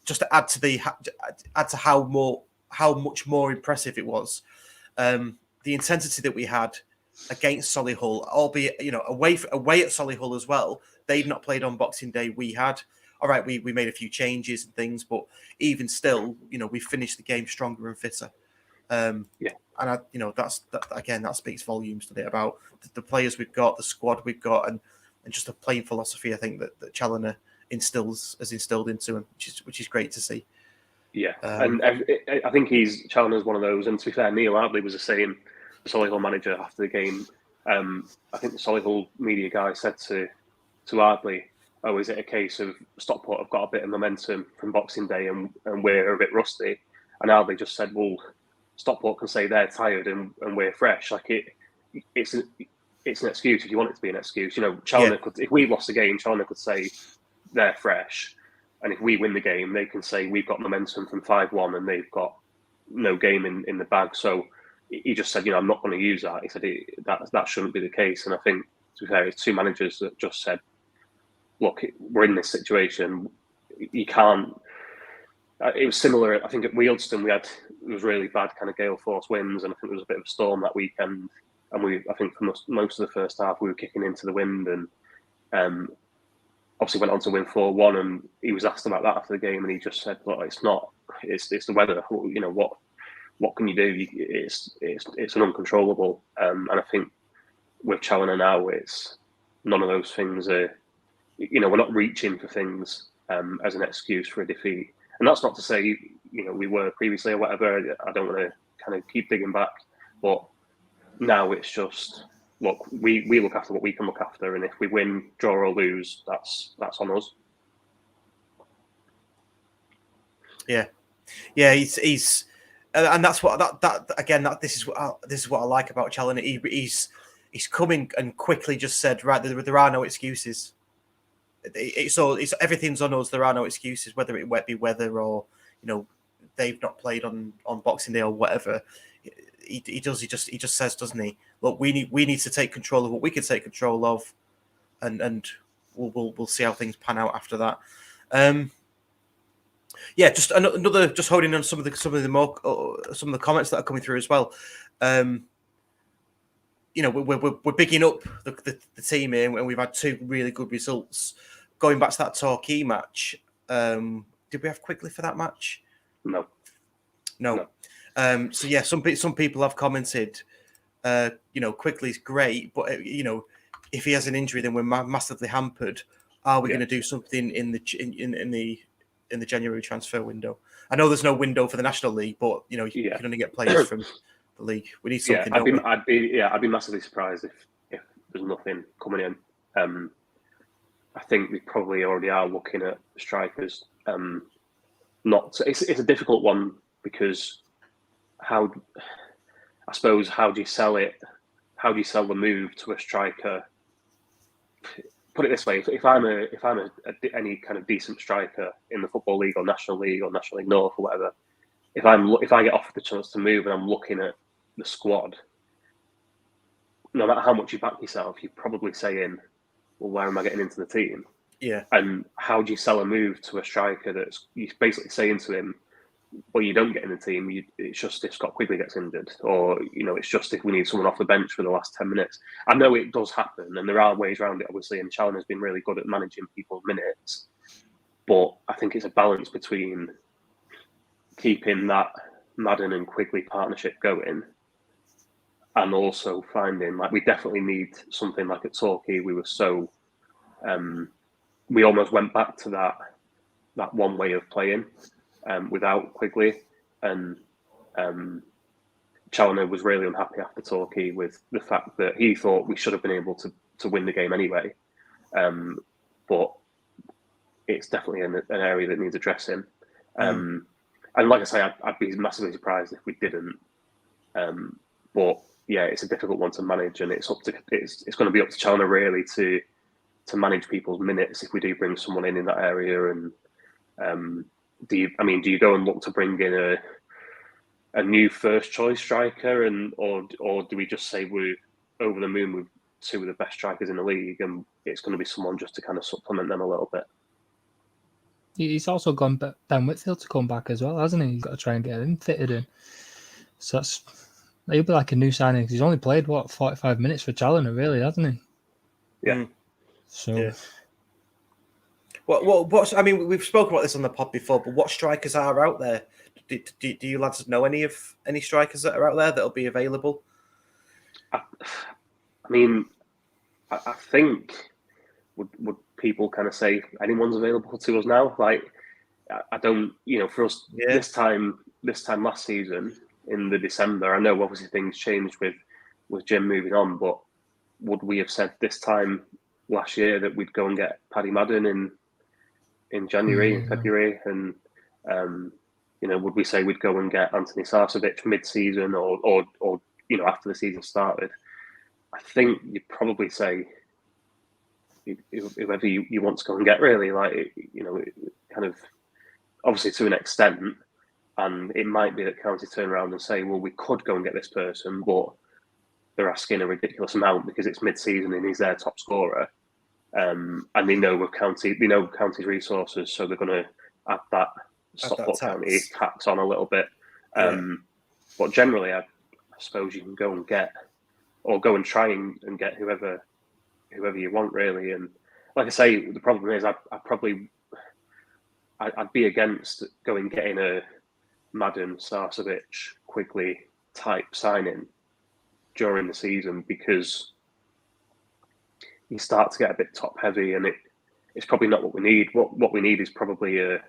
Just to add to how much more impressive it was. The intensity that we had against Solihull, albeit, you know, away at Solihull as well. They'd not played on Boxing Day. We had. All right, we made a few changes and things, but even still, you know, we finished the game stronger and fitter. And that speaks volumes today about the players we've got, the squad we've got, and just the playing philosophy. I think that Challinor has instilled into him, which is great to see. Yeah, and I think Challinor's one of those. And to be fair, Neil Ardley was the same, the Solihull manager, after the game. I think the Solihull media guy said to Ardley, "Oh, is it a case of Stockport have got a bit of momentum from Boxing Day and we're a bit rusty?" And Ardley just said, "Well, Stockport can say they're tired and we're fresh. Like it's an excuse if you want it to be an excuse. You know, Challinor could, if we lost the game, Challinor could say they're fresh, and if we win the game, they can say we've got momentum from 5-1 and they've got no game in the bag." So he just said, you know, I'm not going to use that. He said that shouldn't be the case. And I think, to be fair, it's 2 managers that just said, look, we're in this situation. You can't. It was similar. I think at Wealdstone it was really bad kind of gale force winds, and I think there was a bit of a storm that weekend. And I think for most of the first half, we were kicking into the wind, and obviously went on to win 4-1. And he was asked about that after the game, and he just said, "Look, it's the weather. You know what can you do? It's an uncontrollable." And I think with Challinor now, it's none of those things are. You know, we're not reaching for things as an excuse for a defeat. And that's not to say, you know, we were previously or whatever. I don't want to kind of keep digging back. But now it's just, look, we look after what we can look after, and if we win, draw or lose, that's on us. Yeah, he's and that's what that again. This is what I like about Challinor. He's coming and quickly just said, right, there are no excuses. It's everything's on us. There are no excuses, whether it be weather or they've not played on Boxing Day or whatever. He just says, doesn't he? Look, we need to take control of what we can take control of, and we'll see how things pan out after that. Yeah, just another, just holding on some of the comments that are coming through as well. We're bigging up the team here, and we've had 2 really good results. Going back to that Torquay match, did we have Quigley for that match? No. So yeah, some people have commented, Quigley's great, but if he has an injury, then we're massively hampered. Are we going to do something in the January transfer window? I know there's no window for the National League, but you can only get players from the league. We need something. I'd be massively surprised if there's nothing coming in. I think we probably already are looking at strikers. It's a difficult one because how do you sell it? How do you sell the move to a striker? Put it this way: if I'm any kind of decent striker in the Football League or National League North or whatever, if I get offered the chance to move and I'm looking at the squad, no matter how much you back yourself, you're probably saying, well, where am I getting into the team? Yeah. And how do you sell a move to a striker that's you're basically saying to him, well, you don't get in the team. It's just if Scott Quigley gets injured, or it's just if we need someone off the bench for the last 10 minutes. I know it does happen, and there are ways around it, obviously. And Challinor has been really good at managing people's minutes, but I think it's a balance between keeping that Madden and Quigley partnership going, and also finding, like, we definitely need something like at Torquay. We were so we almost went back to that one way of playing. Without Quigley, and Challinor was really unhappy after Torquay with the fact that he thought we should have been able to win the game anyway, but it's definitely an area that needs addressing. And like I say, I'd be massively surprised if we didn't. But yeah, it's a difficult one to manage, and it's going to be up to Challinor really to manage people's minutes if we do bring someone in that area. And do you go and look to bring in a new first choice striker, or do we just say we're over the moon with 2 of the best strikers in the league, and it's going to be someone just to kind of supplement them a little bit? He's also gone Dan Whitfield to come back as well, hasn't he? He's got to try and get him fitted in. So he'll be like a new signing. He's only played 45 minutes for Challinor, really, hasn't he? Yeah. So. Yeah. What's? I mean, we've spoken about this on the pod before, but what strikers are out there? Do you lads know any strikers that are out there that'll be available? I think would people kind of say anyone's available to us now? Like, I don't, for us this time last season in the December, I know obviously things changed with Jim moving on, but would we have said this time last year that we'd go and get Paddy Madden in January and February, and would we say we'd go and get Anthony Sarcevic mid-season or after the season started? I think you'd probably say whoever you want to go and get, really, kind of obviously to an extent, and it might be that County turn around and say, well, we could go and get this person, but they're asking a ridiculous amount because it's mid-season and he's their top scorer. And they know County's resources, so they're going to add that Stockport County tax on a little bit. But generally, I suppose you can go and get, or go and try and get whoever you want, really. And like I say, the problem is I'd be against getting a Madden, Sarcevic, Quigley type signing during the season, because you start to get a bit top heavy, and it's probably not what we need. What we need is probably a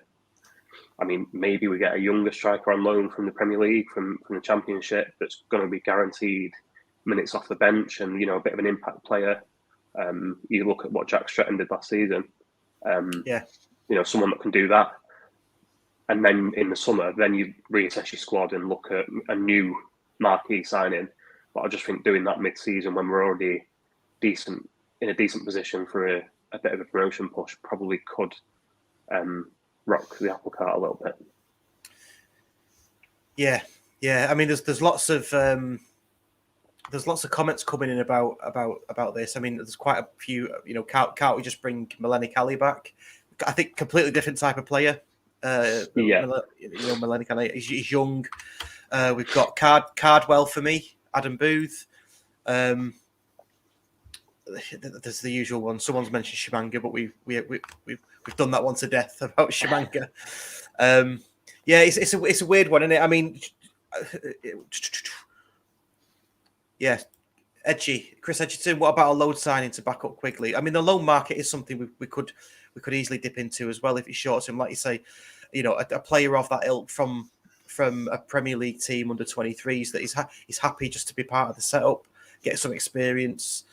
I mean, maybe we get a younger striker on loan from the Premier League, from the Championship, that's going to be guaranteed minutes off the bench and, a bit of an impact player. You look at what Jack Stretton did last season. Someone that can do that. And then in the summer, then you reassess your squad and look at a new marquee signing. But I just think doing that mid-season when we're already in a decent position for a bit of a promotion push probably could rock the apple cart a little bit. Yeah. I mean, there's lots of comments coming in about this. I mean, there's quite a few. Can't we just bring Melanie Kelly back? I think completely different type of player. Melanie Kelly. He's young. We've got Cardwell for me. Adam Booth. There's the usual one. Someone's mentioned Shimanga, but we've done that one to death about Shimanga. It's a weird one, isn't it? I mean, edgy. Chris Edgerton. What about a loan signing to back up Quigley? I mean, the loan market is something we could easily dip into as well if it's short term, like you say. A player of that ilk from a Premier League team under 23s that he's happy just to be part of the setup, get some experience.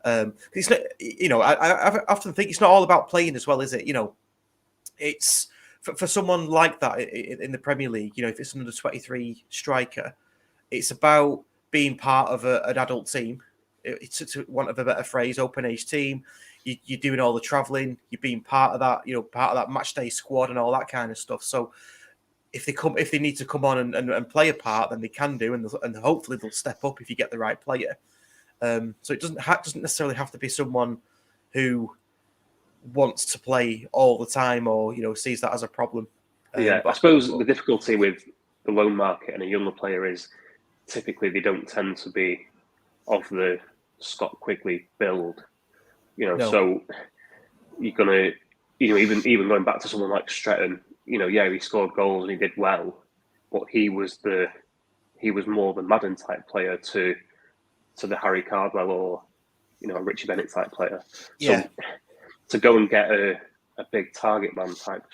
It's not, I often think it's not all about playing as well, is it? It's for someone like that in the Premier League. If it's an under 23 striker, it's about being part of an adult team. It's, to want of a better phrase, open age team. You're doing all the travelling. You're being part of that. Part of that match day squad and all that kind of stuff. So if they need to come on and play a part, then they can do, and hopefully they'll step up if you get the right player. So it doesn't necessarily have to be someone who wants to play all the time or sees that as a problem. I suppose the difficulty with the loan market and a younger player is typically they don't tend to be of the Scott Quigley build. No. So you're gonna, even going back to someone like Stretton, he scored goals and he did well, but he was more the Madden type player to the Harry Cardwell or a Richie Bennett type player. So to go and get a big target man type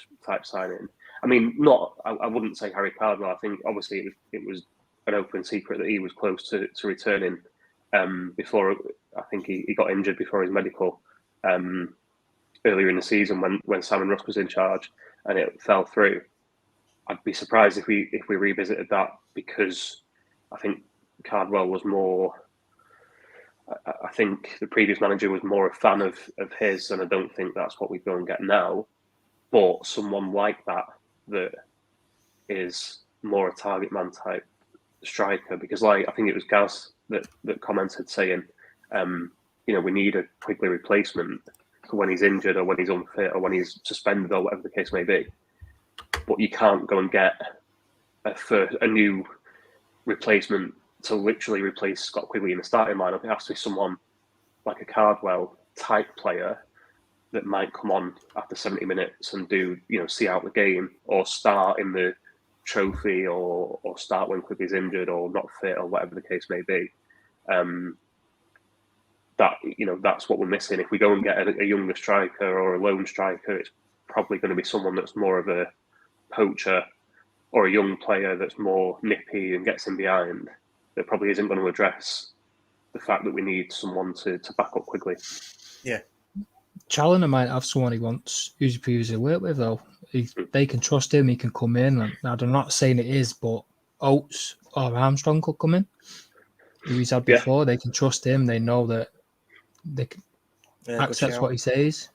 signing. I mean, I wouldn't say Harry Cardwell. I think obviously it was an open secret that he was close to returning before. I think he got injured before his medical earlier in the season when Simon Russ was in charge, and it fell through. I'd be surprised if we revisited that, because I think Cardwell was more. I think the previous manager was more a fan of his, and I don't think that's what we go and get now. But someone like that is more a target man type striker, because I think it was Gaz that commented saying, we need a Quigley replacement for when he's injured or when he's unfit or when he's suspended or whatever the case may be. But you can't go and get a new replacement to literally replace Scott Quigley in the starting lineup. It has to be someone like a Cardwell type player that might come on after 70 minutes and do, see out the game, or start in the trophy, or start when Quigley's injured or not fit or whatever the case may be. That's what we're missing. If we go and get a younger striker or a lone striker, it's probably going to be someone that's more of a poacher, or a young player that's more nippy and gets in behind, that probably isn't going to address the fact that we need someone to back up Quigley. Yeah. Challinor might have someone he wants who's previously worked with, though. They can trust him, he can come in. I'm not saying it is, but Oates or Armstrong could come in, who he's had before. They can trust him. They know that they can accept what he says.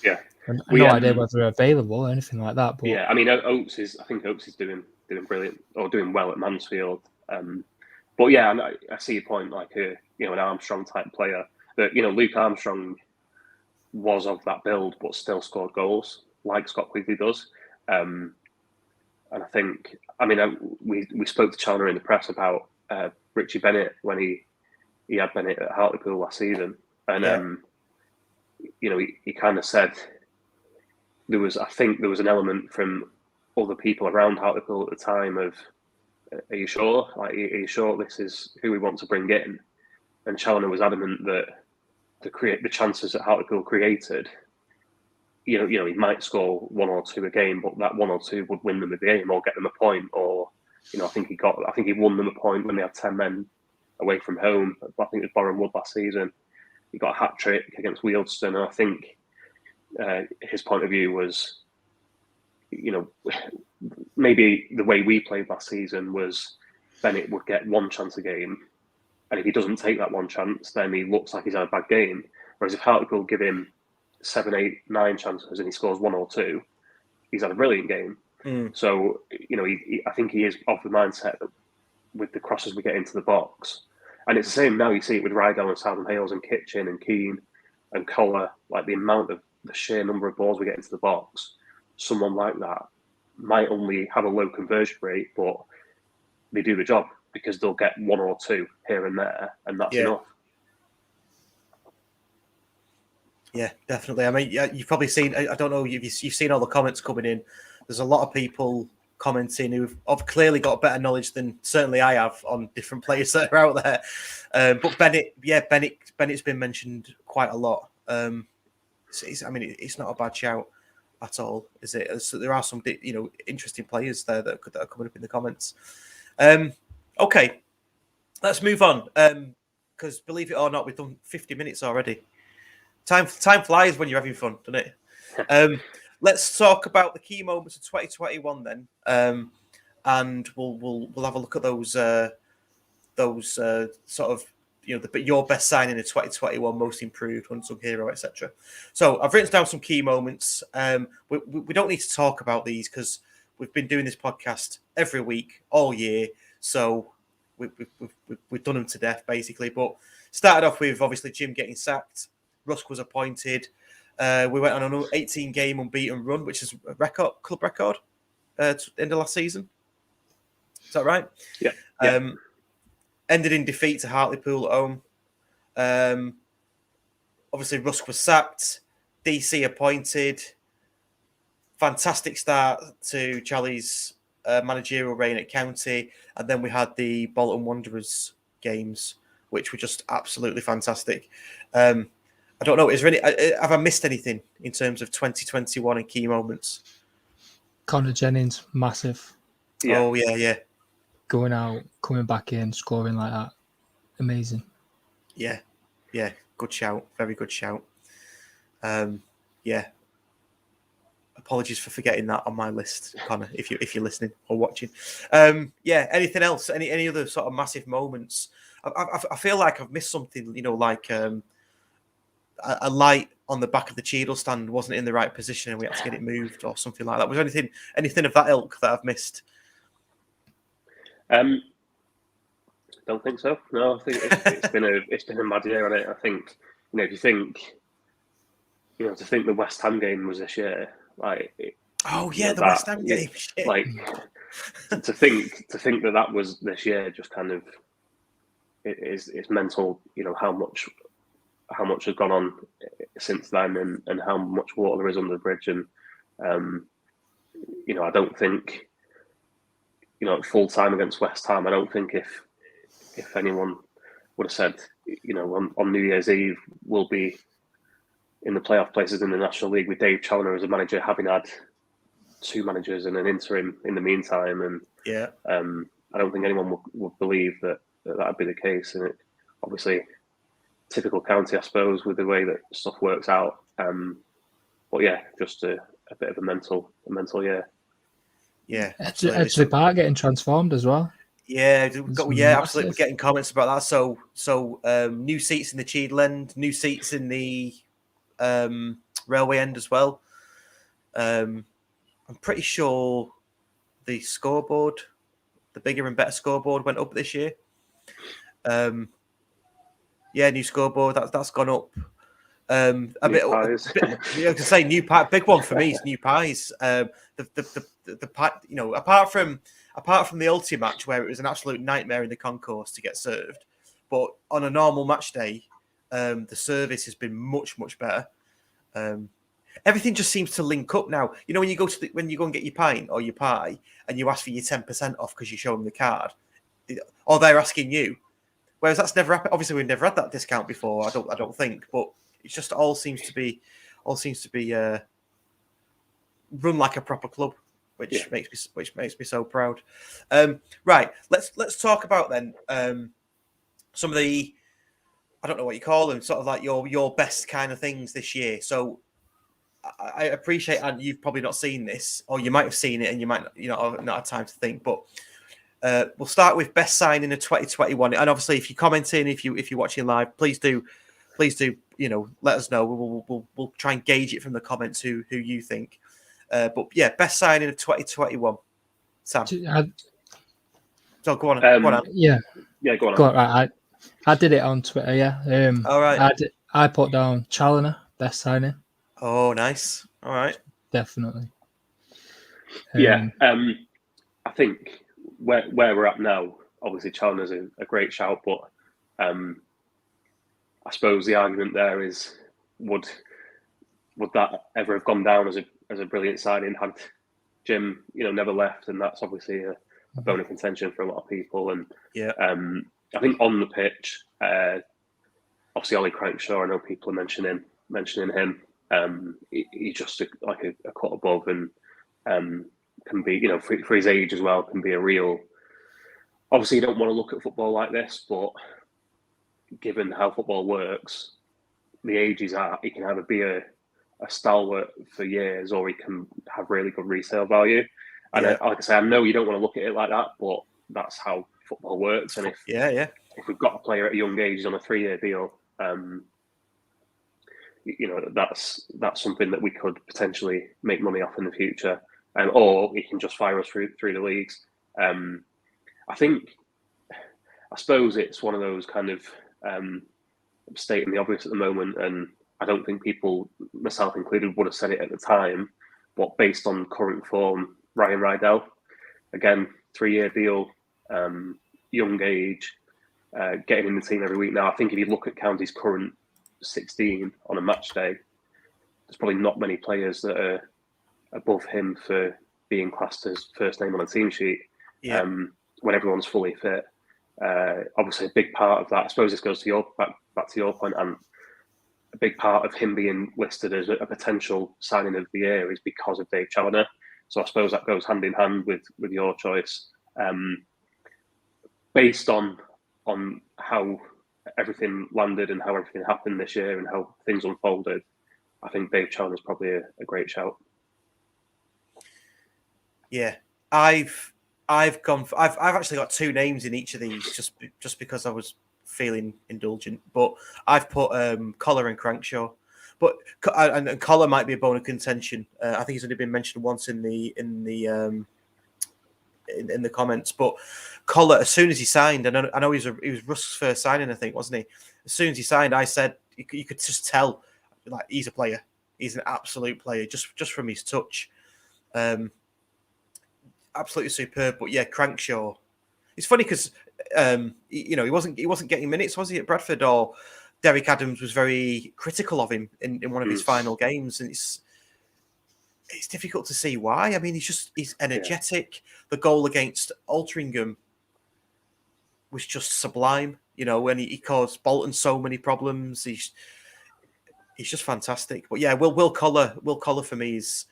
Yeah. And no idea whether they're available or anything like that. But I mean, Oates is doing brilliant, or doing well at Mansfield. But yeah, I see your point. Like an Armstrong type player. That Luke Armstrong was of that build, but still scored goals like Scott Quigley does. And I think, we spoke to Challinor in the press about Richie Bennett when he had Bennett at Hartlepool last season, and he kind of said there was an element from other people around Hartlepool at the time of, are you sure? Like, are you sure this is who we want to bring in? And Challinor was adamant that the chances that Hartlepool created, he might score 1 or 2 a game, but that 1 or 2 would win them a game or get them a point. Or, I think he won them a point when they had 10 men away from home. I think it was Byrne Wood last season. He got a hat trick against Wealdstone, and I think his point of view was, maybe the way we played last season was Bennett would get 1 chance a game, and if he doesn't take that 1 chance, then he looks like he's had a bad game. Whereas if Hartlepool give him 7, 8, 9 chances and he scores 1 or 2, he's had a brilliant game. So, I think he is of the mindset that with the crosses we get into the box, and it's the same now. You see it with Rydell and Southern Hales and Kitchen and Keane and Collar, like the sheer number of balls we get into the box. Someone like that might only have a low conversion rate, but they do the job because they'll get 1 or 2 here and there, and that's enough. Yeah, definitely. I mean, you've probably seen, I don't know, you've seen all the comments coming in. There's a lot of people commenting who've clearly got better knowledge than certainly I have on different players that are out there. But Bennett's been mentioned quite a lot. It's not a bad shout at all, is it? So there are some, interesting players there that are coming up in the comments. Okay, let's move on. Because believe it or not, we've done 50 minutes already. Time flies when you're having fun, doesn't it? Let's talk about the key moments of 2021 then, and we'll have a look at those sort of your best signing of 2021, most improved, unsung hero, etc. So I've written down some key moments. We don't need to talk about these because we've been doing this podcast every week all year, so we've done them to death basically. But started off with obviously Jim getting sacked. Russ was appointed. We went on an 18-game unbeaten run, which is a club record at the end of last season. Is that right? Yeah. Ended in defeat to Hartlepool at home. Obviously, Russ was sacked. DC appointed. Fantastic start to Charlie's managerial reign at County. And then we had the Bolton Wanderers games, which were just absolutely fantastic. I don't know. Is there any? Have I missed anything in terms of 2021 and key moments? Connor Jennings, massive. Yeah. Oh yeah. Going out, coming back in, scoring like that, amazing. Yeah. Good shout. Very good shout. Yeah. Apologies for forgetting that on my list, Connor. If you're listening or watching. Yeah. Anything else? Any other sort of massive moments? I feel like I've missed something. Like. A light on the back of the Cheadle stand wasn't in the right position and we had to get it moved or something like that. Was there anything of that ilk that I've missed? Don't think so. No, I think it's been a mad year on it. I think if you think to think the West Ham game was this year, like the West Ham game, shit. Like to think that was this year, just kind of it's mental. How much has gone on since then and how much water there is under the bridge. And, I don't think, full time against West Ham, I don't think if anyone would have said, on New Year's Eve, we'll be in the playoff places in the National League with Dave Challinor as a manager, having had 2 managers and an interim in the meantime. And I don't think anyone would believe that would be the case. And it obviously... typical County, I suppose, with the way that stuff works out. But yeah, just a bit of a mental year. Yeah, Edgeley Park getting transformed as well. Yeah, absolutely. We're getting comments about that. So new seats in the Cheadle end, new seats in the Railway end as well. I'm pretty sure the scoreboard, the bigger and better scoreboard, went up this year. Yeah, new scoreboard that's gone up. To say new pie, big one for me is new pies. The pie, apart from the Alty match where it was an absolute nightmare in the concourse to get served, but on a normal match day, the service has been much better. Everything just seems to link up now. When you go and get your pint or your pie and you ask for your 10% off because you show them the card, or they're asking you. Whereas that's never happened. Obviously, we've never had that discount before. I don't think, but it's just all seems to be run like a proper club, which makes me so proud. Right, let's talk about then some of the, I don't know what you call them, sort of like your best kind of things this year. So I appreciate, and you've probably not seen this, or you might have seen it and you might not have time to think, but we'll start with best signing of 2021. And obviously, if you're commenting, if you're watching live, please do let us know. We'll try and gauge it from the comments who you think. But yeah, best signing of 2021. Sam. So go on. Go on. Yeah. Yeah, go on. I did it on Twitter. Yeah. All right. I put down Challinor best signing. Oh, nice. All right. Definitely. I think where we're at now, obviously Challinor's a great shout, but I suppose the argument there is would that ever have gone down as a brilliant signing had Jim never left, and that's obviously a bone of contention for a lot of people. And I think on the pitch, obviously Ollie Crankshaw, I know people are mentioning him. He's just a cut above, and can be, for his age as well, can be a real. Obviously, you don't want to look at football like this, but given how football works, the age he's at, he can either be a stalwart for years, or he can have really good resale value. And like I say, I know you don't want to look at it like that, but that's how football works. And if we've got a player at a young age, he's on a 3-year deal, that's something that we could potentially make money off in the future, or he can just fire us through the leagues. I suppose it's one of those kind of stating the obvious at the moment, and I don't think people, myself included, would have said it at the time. But based on current form, Ryan Rydell, again, 3-year deal, young age, getting in the team every week now. I think if you look at County's current 16 on a match day, there's probably not many players that are above him for being classed as first name on a team sheet. When everyone's fully fit. Obviously, a big part of that, I suppose this goes to back to your point, and a big part of him being listed as a potential signing of the year is because of Dave Challinor. So I suppose that goes hand in hand with your choice. Based on how everything landed and how everything happened this year and how things unfolded, I think Dave Challinor is probably a great shout. Yeah, I've actually got 2 names in each of these just because I was feeling indulgent. But I've put Collar and Crankshaw, and Collar might be a bone of contention. I think he's only been mentioned once in the comments. But Collar, as soon as he signed, and I know he was Russ's first signing, I think, wasn't he? As soon as he signed, I said you could just tell, like, he's a player. He's an absolute player just from his touch. Absolutely superb. But yeah, Crankshaw. It's funny because he wasn't getting minutes, was he, at Bradford? Or Derek Adams was very critical of him in one of his final games, and it's difficult to see why. I mean, he's energetic. Yeah. The goal against Altrincham was just sublime. When he caused Bolton so many problems. He's just fantastic. But yeah, Will Collar for me is.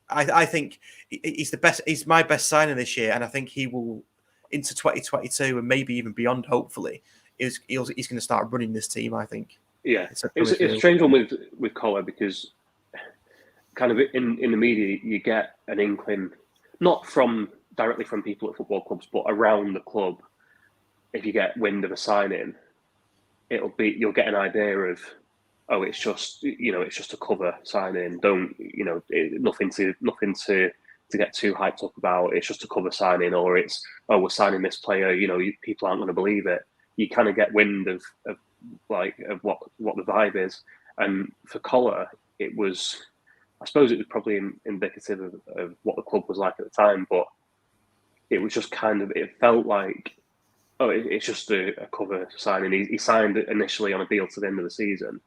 I think he's the best. He's my best signing this year, and I think he will into 2022 and maybe even beyond. Hopefully, he's going to start running this team. I think. Yeah, it's a strange one with Collar because kind of in the media you get an inkling, not directly from people at football clubs, but around the club. If you get wind of a signing, you'll get an idea of. Oh, it's just a cover signing. Don't nothing to get too hyped up about. It's just a cover signing, or it's we're signing this player. People aren't going to believe it. You kind of get wind of what the vibe is. And for Collar, I suppose it was probably indicative of what the club was like at the time, but it was just it felt like it's just a cover signing. He signed initially on a deal to the end of the season.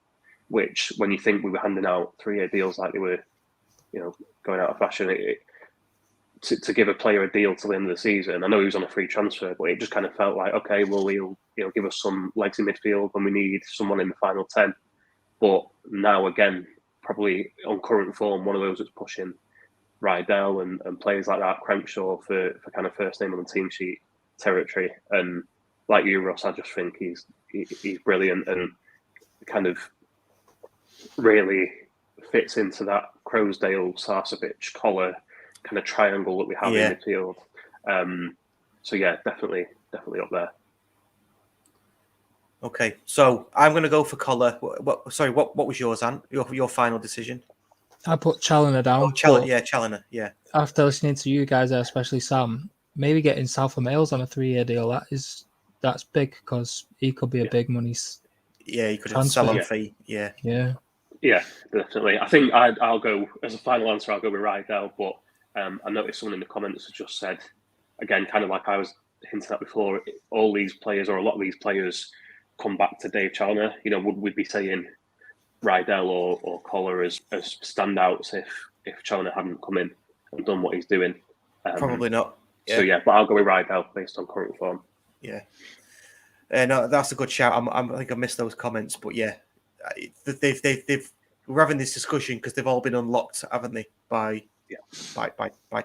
Which, when you think we were handing out 3-year deals like they were, going out of fashion, to give a player a deal till the end of the season. I know he was on a free transfer, but it just kind of felt like, okay, well, he'll give us some legs in midfield when we need someone in the final 10. But now, again, probably on current form, one of those that's pushing Rydell and players like that, Crankshaw for kind of first name on the team sheet territory. And like you, Russ, I just think he's brilliant and kind of really fits into that Croasdale, Sarcevic, Collar kind of triangle that we have in midfield. So yeah, definitely up there. Okay, so I'm going to go for Collar. What was yours, Ant? Your final decision? I put Challinor down. Oh, Challinor. Yeah. After listening to you guys, especially Sam, maybe getting South of Wales on a 3-year deal, that's big because he could be a big money. Yeah, he could sell on fee. Yeah. Yeah, definitely. I think I'll go as a final answer. I'll go with Rydell, but I noticed someone in the comments has just said again, kind of like I was hinting at before. All these players, or a lot of these players, come back to Dave Challinor. You know, would we be saying Rydell or Collar as standouts if Challinor hadn't come in and done what he's doing? Probably not. Yeah. So yeah, but I'll go with Rydell based on current form. Yeah. No, that's a good shout. I think I missed those comments, but yeah, we're having this discussion because they've all been unlocked, haven't they? By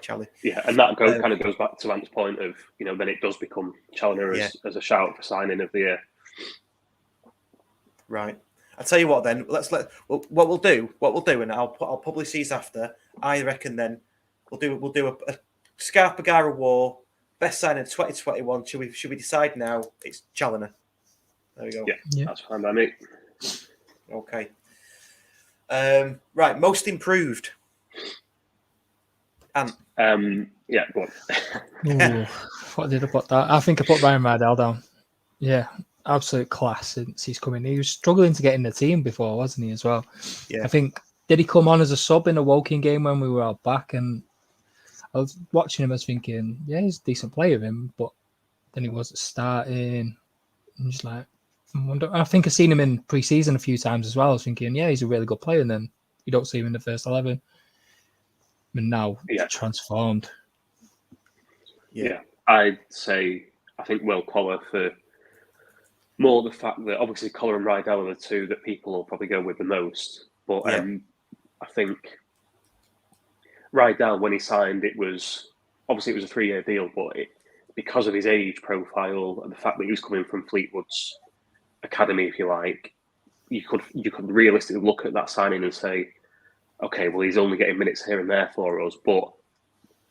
Charlie. Yeah, and that kind of goes back to Ant's point of, you know, then it does become Challinor as a shout for signing of the year. Right. I'll tell you what. Then what we'll do, and I'll publish these after. I reckon then we'll do a Scarpa Bagara War best signing of 2021. Should we decide now? It's Challinor. There we go. Yeah. That's fine by me. Okay. Right. Most improved. And yeah, go on. What did I put that? I think I put Ryan Rydell down. Yeah, absolute class since he's come in. He was struggling to get in the team before, wasn't he, as well? Yeah. I think, did he come on as a sub in a Woking game when we were out back? And I was watching him, I was thinking, yeah, he's a decent player, him, but then he wasn't starting. I'm just like, I think I've seen him in pre-season a few times as well. I was thinking, yeah, he's a really good player, and then you don't see him in the first 11. And now transformed. Yeah, I'd say I think Will Collar for more the fact that obviously Collar and Rydell are the two that people will probably go with the most. But I think Rydell, when he signed, it was a 3-year deal, but because of his age profile and the fact that he was coming from Fleetwood's academy, if you like, you could realistically look at that signing and say, okay, well, he's only getting minutes here and there for us, but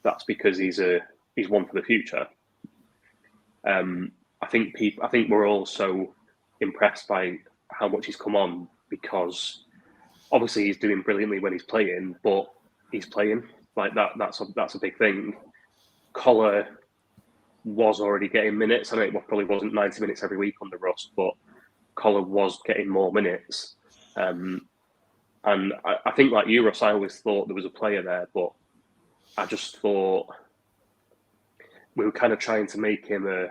that's because he's one for the future. I think we're also impressed by how much he's come on because obviously he's doing brilliantly when he's playing, but he's playing like that. That's a big thing. Collar was already getting minutes. I know it probably wasn't 90 minutes every week under Russ, but Collar was getting more minutes. And I think, like you, Russ, I always thought there was a player there, but I just thought we were kind of trying to make him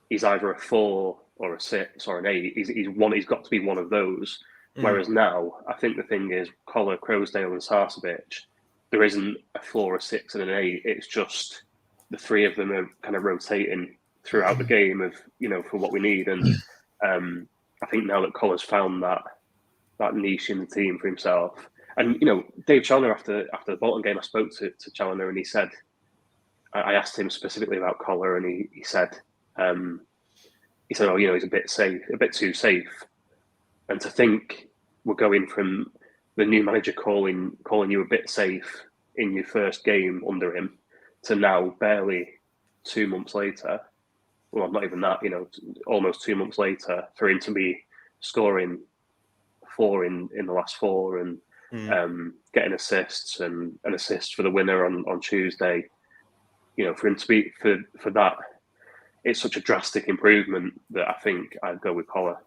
he's either a 4 or a 6 or an 8. He's got to be one of those. Whereas now, I think the thing is, Collar, Croasdale and Sarcevic, there isn't a 4, a 6 and an 8. It's just the three of them are kind of rotating throughout the game of, you know, for what we need. And I think now that Collar's found that niche in the team for himself. And, you know, Dave Challinor, after the Bolton game, I spoke to Challinor and he said, I asked him specifically about Collar and he said, oh, you know, he's a bit too safe. And to think we're going from the new manager calling you a bit safe in your first game under him to now barely 2 months later, well, not even that, you know, almost 2 months later, for him to be scoring 4 in the last 4 and getting assists and an assist for the winner on Tuesday. You know, for him to be for that, it's such a drastic improvement that I think I'd go with Collar.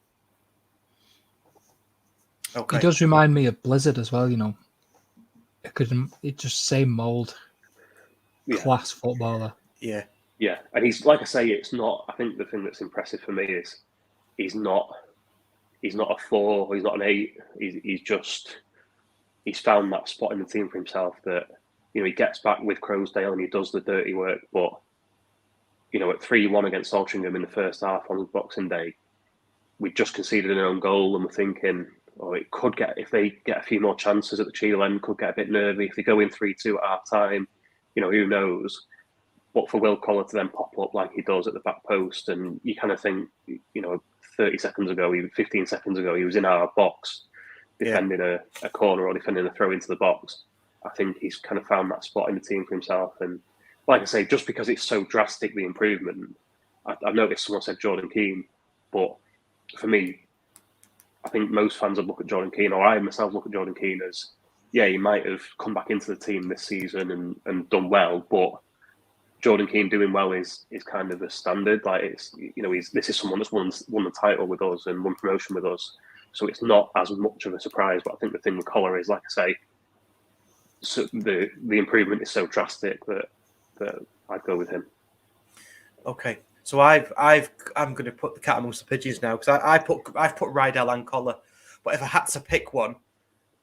Okay. He does remind me of Blizzard as well, you know. It just same mould. Class footballer. Yeah. Yeah. And he's, like I say, it's not, I think the thing that's impressive for me is he's not a 4, he's not an 8. He's found that spot in the team for himself that, you know, he gets back with Croasdale and he does the dirty work. But, you know, at 3-1 against Altrincham in the first half on Boxing Day, we just conceded an own goal and we're thinking, or it could get, if they get a few more chances at the Cheadle end, could get a bit nervy. If they go in 3-2 at half time, who knows? But for Will Collar to then pop up like he does at the back post, and you kind of think, 30 seconds ago, even 15 seconds ago, he was in our box defending a corner or defending a throw into the box. I think he's kind of found that spot in the team for himself. And like I say, just because it's so drastic, the improvement, I've noticed someone said Jordan Keane, but for me, I think most fans would look at Jordan Keane, or I myself look at Jordan Keane as, he might have come back into the team this season and done well, but Jordan Keane doing well is kind of a standard. Like this is someone that's won the title with us and won promotion with us, so it's not as much of a surprise. But I think the thing with Collar is, like I say, so the improvement is so drastic that I'd go with him. Okay, so I'm going to put the cat amongst the pigeons now, because I've put Rydell and Collar, but if I had to pick one,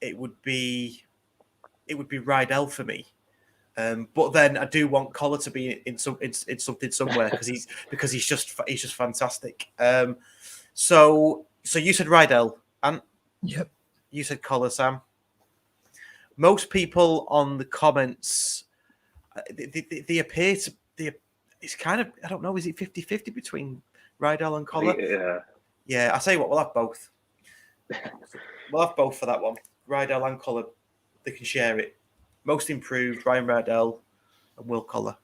it would be Rydell for me. But then I do want Collar to be in something somewhere, because he's just fantastic. So you said Rydell, and yep, you said Collar, Sam. Most people on the comments, they appear to. It's kind of, I don't know, is it 50-50 between Rydell and Collar? Yeah. I say what, we'll have both. We'll have both for that one. Rydell and Collar, they can share it. Most improved, Ryan Rydell and Will Collar.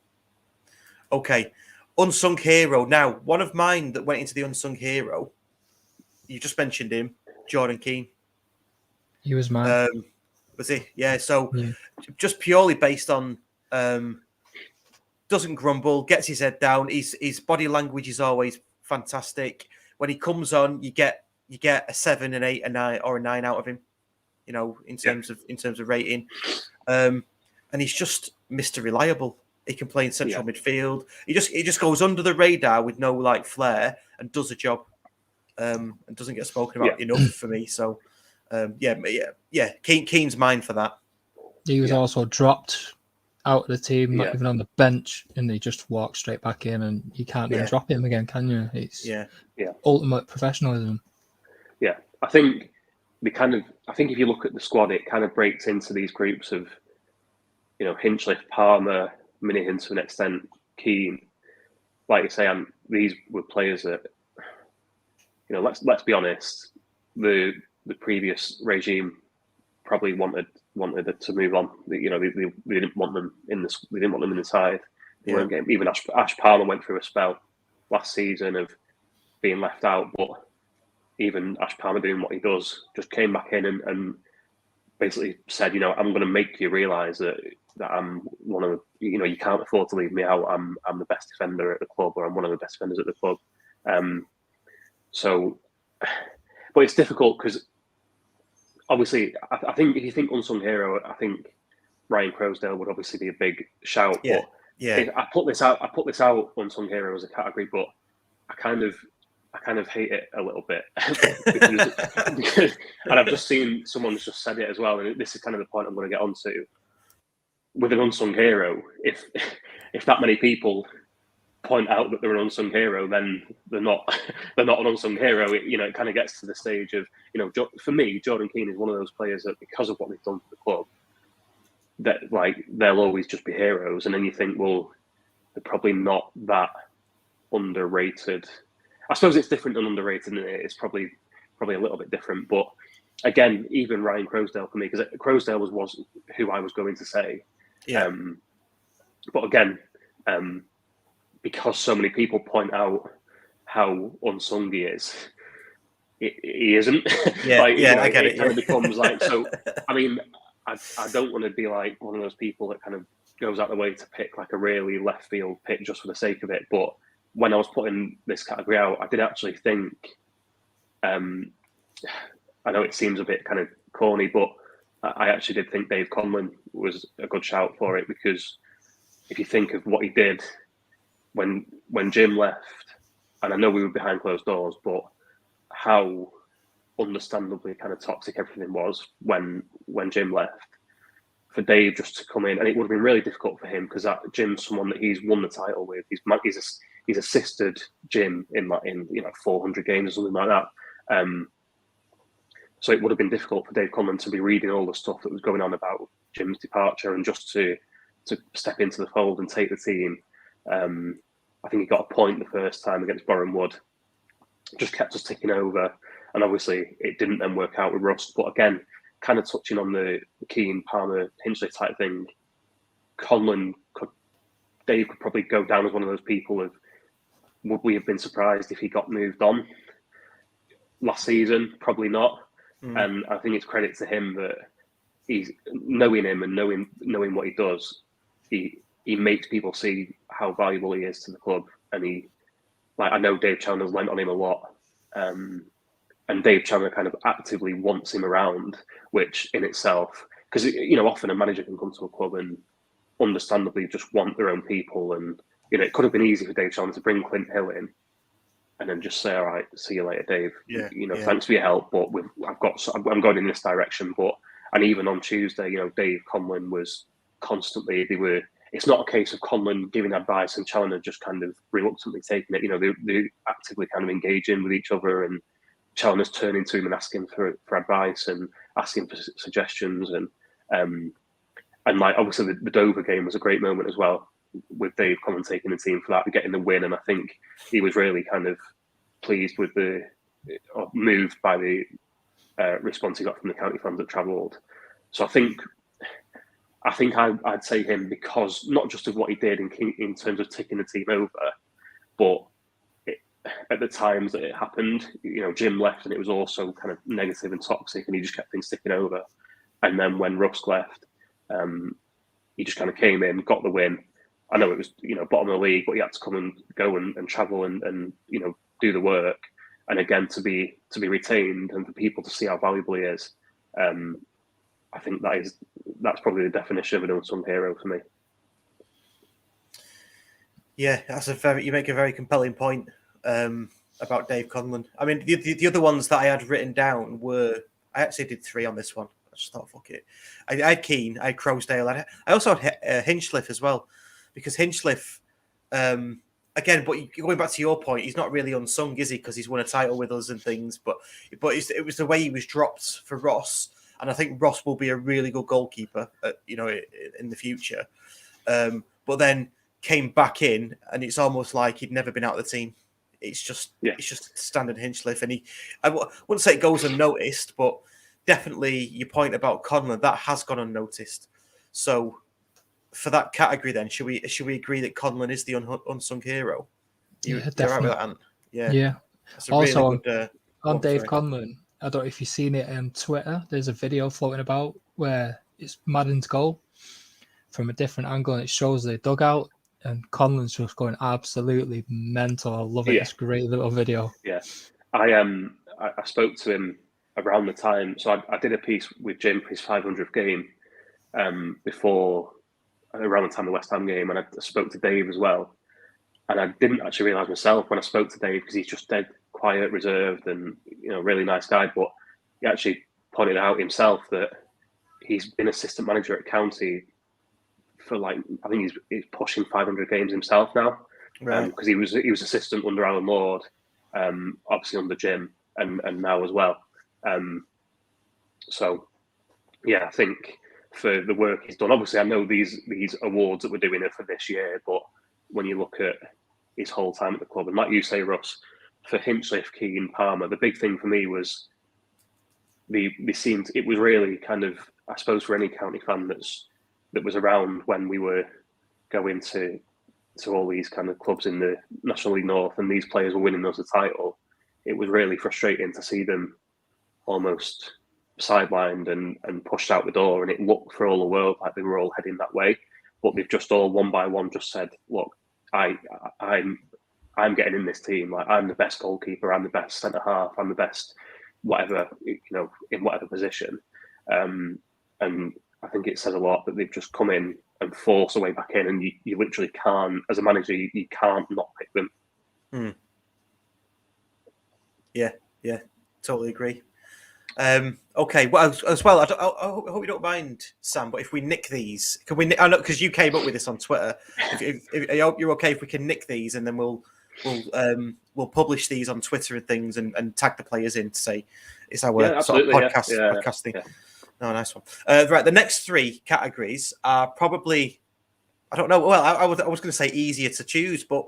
Okay, unsung hero. Now, one of mine that went into the unsung hero, you just mentioned him, Jordan Keane. He was mine. Was he? Yeah, so just purely based on doesn't grumble, gets his head down. His body language is always fantastic. When he comes on, you get a 7, an 8, a 9, or a 9 out of him. In terms of rating. And he's just Mr. Reliable. He can play in central midfield. He just goes under the radar with no flair and does a job. And doesn't get spoken about enough for me. So Keane's mine for that. He was also dropped out of the team, not even on the bench, and he just walked straight back in, and you can't then drop him again, can you? It's ultimate professionalism. Yeah, I think if you look at the squad, it kind of breaks into these groups of, Hinchliffe, Palmer, Minihan to an extent, Keane. Like you say, these were players that, let's be honest, the previous regime probably wanted to move on. They didn't want them in the. They didn't want them in the side. They weren't getting. Even Ash Palmer went through a spell last season of being left out, but even Ash Palmer doing what he does, just came back in and basically said, I'm going to make you realise that I'm one of the, you can't afford to leave me out. I'm the best defender at the club, or I'm one of the best defenders at the club. But it's difficult because obviously I think if you think unsung hero, I think Ryan Croasdale would obviously be a big shout. Yeah. But I put this out unsung hero as a category, but I kind of hate it a little bit because and I've just seen someone's just said it as well, and this is kind of the point I'm going to get onto. With an unsung hero, if that many people point out that they're an unsung hero, then they're not an unsung hero. It kind of gets to the stage of, for me, Jordan Keane is one of those players that, because of what they've done for the club, that they'll always just be heroes. And then you think, well, they're probably not that underrated. I suppose it's different than underrated, and it's probably a little bit different. But again, even Ryan Croasdale for me, because Croasdale was who I was going to say. Yeah. But again, because so many people point out how unsung he is, he isn't. Yeah, I get it. It kind of becomes so. I mean, I don't want to be like one of those people that kind of goes out the way to pick a really left field pick just for the sake of it. But when I was putting this category out, I did actually think. I know it seems a bit kind of corny, but I actually did think Dave Conlon was a good shout for it, because if you think of what he did when Jim left, and I know we were behind closed doors, but how understandably kind of toxic everything was when Jim left, for Dave just to come in, and it would have been really difficult for him because Jim's someone that he's won the title with. He's assisted Jim in 400 games or something like that. So it would have been difficult for Dave Conlon to be reading all the stuff that was going on about Jim's departure and just to step into the fold and take the team. I think he got a point the first time against Byrne Wood. Just kept us ticking over. And obviously it didn't then work out with Russ. But again, kind of touching on the Keane, Palmer, Hinchliffe type thing, Dave could probably go down as one of those people of, would we have been surprised if he got moved on last season? Probably not. And I think it's credit to him that he's knowing him and knowing what he does. He makes people see how valuable he is to the club. And I know Dave Challinor's lent on him a lot. And Dave Challinor kind of actively wants him around, which in itself, because, often a manager can come to a club and understandably just want their own people. And, it could have been easy for Dave Challinor to bring Clint Hill in and then just say, all right, see you later, Dave. Thanks for your help, but I'm going in this direction. And even on Tuesday, Dave Conlon was constantly, it's not a case of Conlon giving advice and Challinor just kind of reluctantly taking it. They're actively kind of engaging with each other, and Challinor's turning to him and asking for advice and asking for suggestions. And obviously the Dover game was a great moment as well, with Dave Conlon taking the team for that and getting the win. And I think he was really kind of pleased with moved by the response he got from the county fans that travelled. So I think I'd say him, because not just of what he did in terms of ticking the team over, but at the times that it happened, Jim left and it was also kind of negative and toxic, and he just kept things ticking over. And then when Russ left, he just kind of came in, got the win. I know it was bottom of the league, but he had to come and go and travel and do the work. And again, to be retained and for people to see how valuable he is, I think that's probably the definition of an unsung hero for me. Yeah, you make a very compelling point about Dave Conlon. I mean, the other ones that I had written down I actually did 3 on this one. I just thought, fuck it. I had Keane, I had Crowsdale, I also had Hinchliffe as well, because Hinchliffe, again, but going back to your point, he's not really unsung, is he? Because he's won a title with us and things, but it was the way he was dropped for Ross, and I think Ross will be a really good goalkeeper, in the future. But then came back in, and it's almost like he'd never been out of the team. It's just standard Hinchliffe, and I wouldn't say it goes unnoticed, but definitely your point about Conlon, that has gone unnoticed. So for that category, then should we agree that Conlon is the unsung hero? Yeah, definitely. Right with that, yeah. Also, really good, on Dave Conlon, I don't know if you've seen it on Twitter. There's a video floating about where it's Madden's goal from a different angle, and it shows the dugout, and Conlon's just going absolutely mental. I love it. Yeah. It's a great little video. Yeah, I spoke to him around the time. So I did a piece with Jim for his 500th game before, around the time of the West Ham game, and I spoke to Dave as well. And I didn't actually realise myself when I spoke to Dave, because he's just dead quiet, reserved, and really nice guy. But he actually pointed out himself that he's been assistant manager at County for I think he's pushing 500 games himself now, right? Because he was assistant under Alan Lord, obviously under Jim, and now as well. So yeah, I think for the work he's done, obviously I know these awards that we're doing are for this year, but when you look at his whole time at the club, and like you say, Russ, for Hinchliffe, Keane, Palmer, the big thing for me was it was really kind of, I suppose, for any county fan that was around when we were going to all these kind of clubs in the National League North, and these players were winning us a title. It was really frustrating to see them almost sidelined and pushed out the door, and it looked for all the world like they were all heading that way. But they've just all one by one just said, look, I'm getting in this team. Like, I'm the best goalkeeper, I'm the best centre half, I'm the best whatever, in whatever position. And I think it says a lot that they've just come in and force a way back in, and you literally can't, as a manager, you can't not pick them. Yeah, totally agree. Okay, well, as well, I hope you don't mind, Sam, but if we nick these, can we? I know, because you came up with this on Twitter. I hope you're okay if we can nick these, and then we'll we'll publish these on Twitter and things, and tag the players in to say it's our sort of podcast thing. Yeah. No, nice one. Right, the next three categories are probably, I don't know. Well, I was going to say easier to choose, but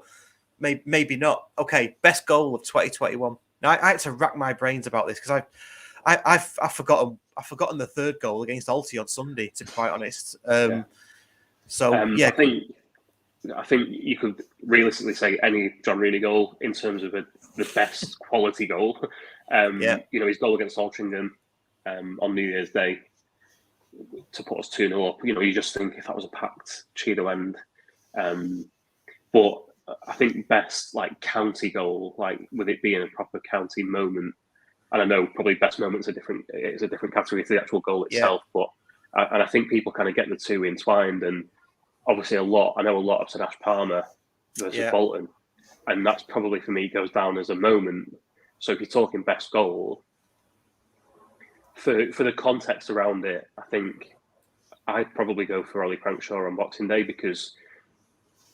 maybe not. Okay, best goal of 2021. Now I had to rack my brains about this because I've forgotten the third goal against Alty on Sunday, to be quite honest. I think you could realistically say any John Rooney goal in terms of the best quality goal. His goal against Altrincham on New Year's Day to put us 2-0 up. You just think if that was a packed Cheadle end. But I think best county goal, with it being a proper county moment. And I know probably best moments it's a different category to the actual goal itself. But I think people kind of get the two entwined, and obviously I know a lot have said Ash Palmer versus Bolton, and that's probably for me goes down as a moment. So if you're talking best goal, for the context around it, I think I'd probably go for Ollie Crankshaw on Boxing Day, because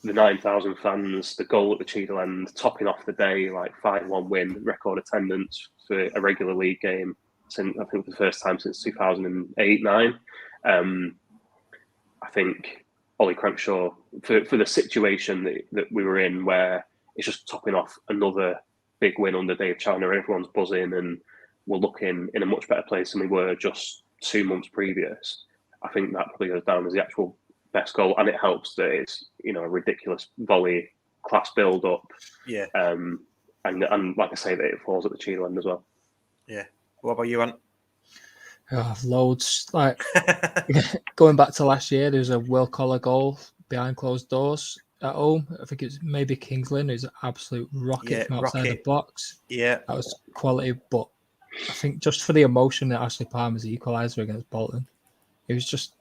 the 9,000 fans, the goal at the Cheadle end, topping off the day, 5-1 win, record attendance for a regular league game since I think the first time since 2008-9. I think Ollie Crankshaw, for the situation that we were in, where it's just topping off another big win under Dave Challinor, everyone's buzzing and we're looking in a much better place than we were just 2 months previous. I think that probably goes down as the actual best goal, and it helps that it's a ridiculous volley, class build up. Yeah. And like I say, that it falls at the Cheadle end as well. Yeah. What about you, Ant? Oh, loads. Going back to last year, there was a Will Collar goal behind closed doors at home. I think it's maybe Kings Lynn, who's an absolute rocket from outside the box. Yeah. That was quality, but I think just for the emotion that Ashley Palmer's equaliser against Bolton, it was just.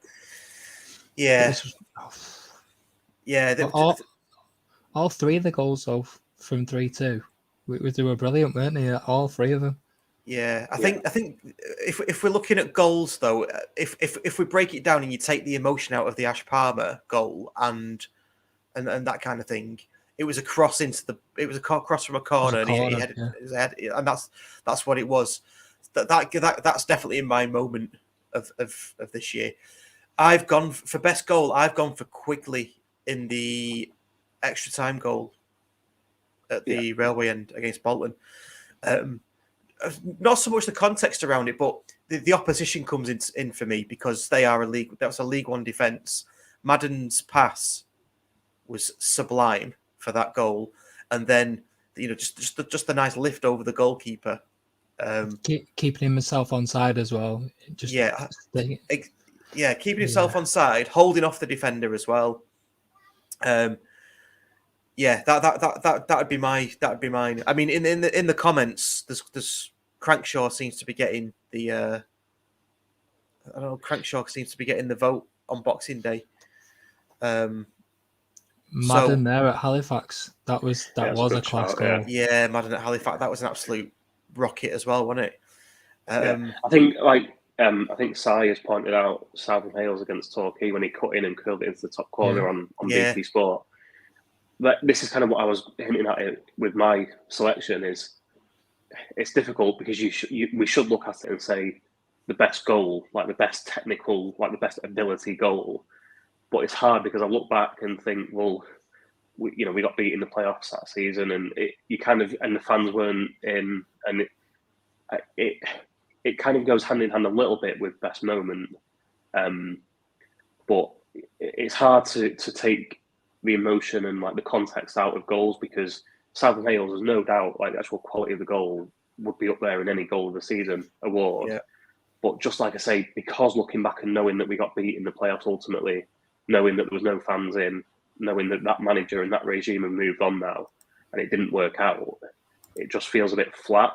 Yeah. All three of the goals from 3-2, they were brilliant, weren't they? All three of them. Yeah, I think if we're looking at goals though, if we break it down and you take the emotion out of the Ash Palmer goal and that kind of thing, it was a cross cross from a corner, and he had his head, and that's what it was. That's definitely in my moment of this year. I've gone for best goal. I've gone for Quigley in the extra time goal at the railway end against Bolton. Not so much the context around it, but the opposition comes in for me, because they are that's a League One defence. Madden's pass was sublime for that goal, and then just the nice lift over the goalkeeper, keeping himself onside as well. Keeping himself onside, holding off the defender as well. That'd be mine. I mean, in the comments, there's Crankshaw seems to be getting the Crankshaw seems to be getting the vote on Boxing Day. Madden there at Halifax. That was a class goal. Yeah, Madden at Halifax. That was an absolute rocket as well, wasn't it? I think Sai has pointed out Southern Hales against Torquay when he cut in and curled it into the top corner on BT Sport. This is kind of what I was hinting at it with my selection. Is it's difficult because we should look at it and say the best goal, the best technical, the best ability goal. But it's hard because I look back and think, well, we got beat in the playoffs that season, and and the fans weren't in, and it kind of goes hand in hand a little bit with best moment. But it's hard to take the emotion and the context out of goals, because Southern Hales, there's no doubt the actual quality of the goal would be up there in any goal of the season award. Yeah. But just like I say, because looking back and knowing that we got beat in the playoffs ultimately, knowing that there was no fans in, knowing that manager and that regime have moved on now and it didn't work out, it just feels a bit flat.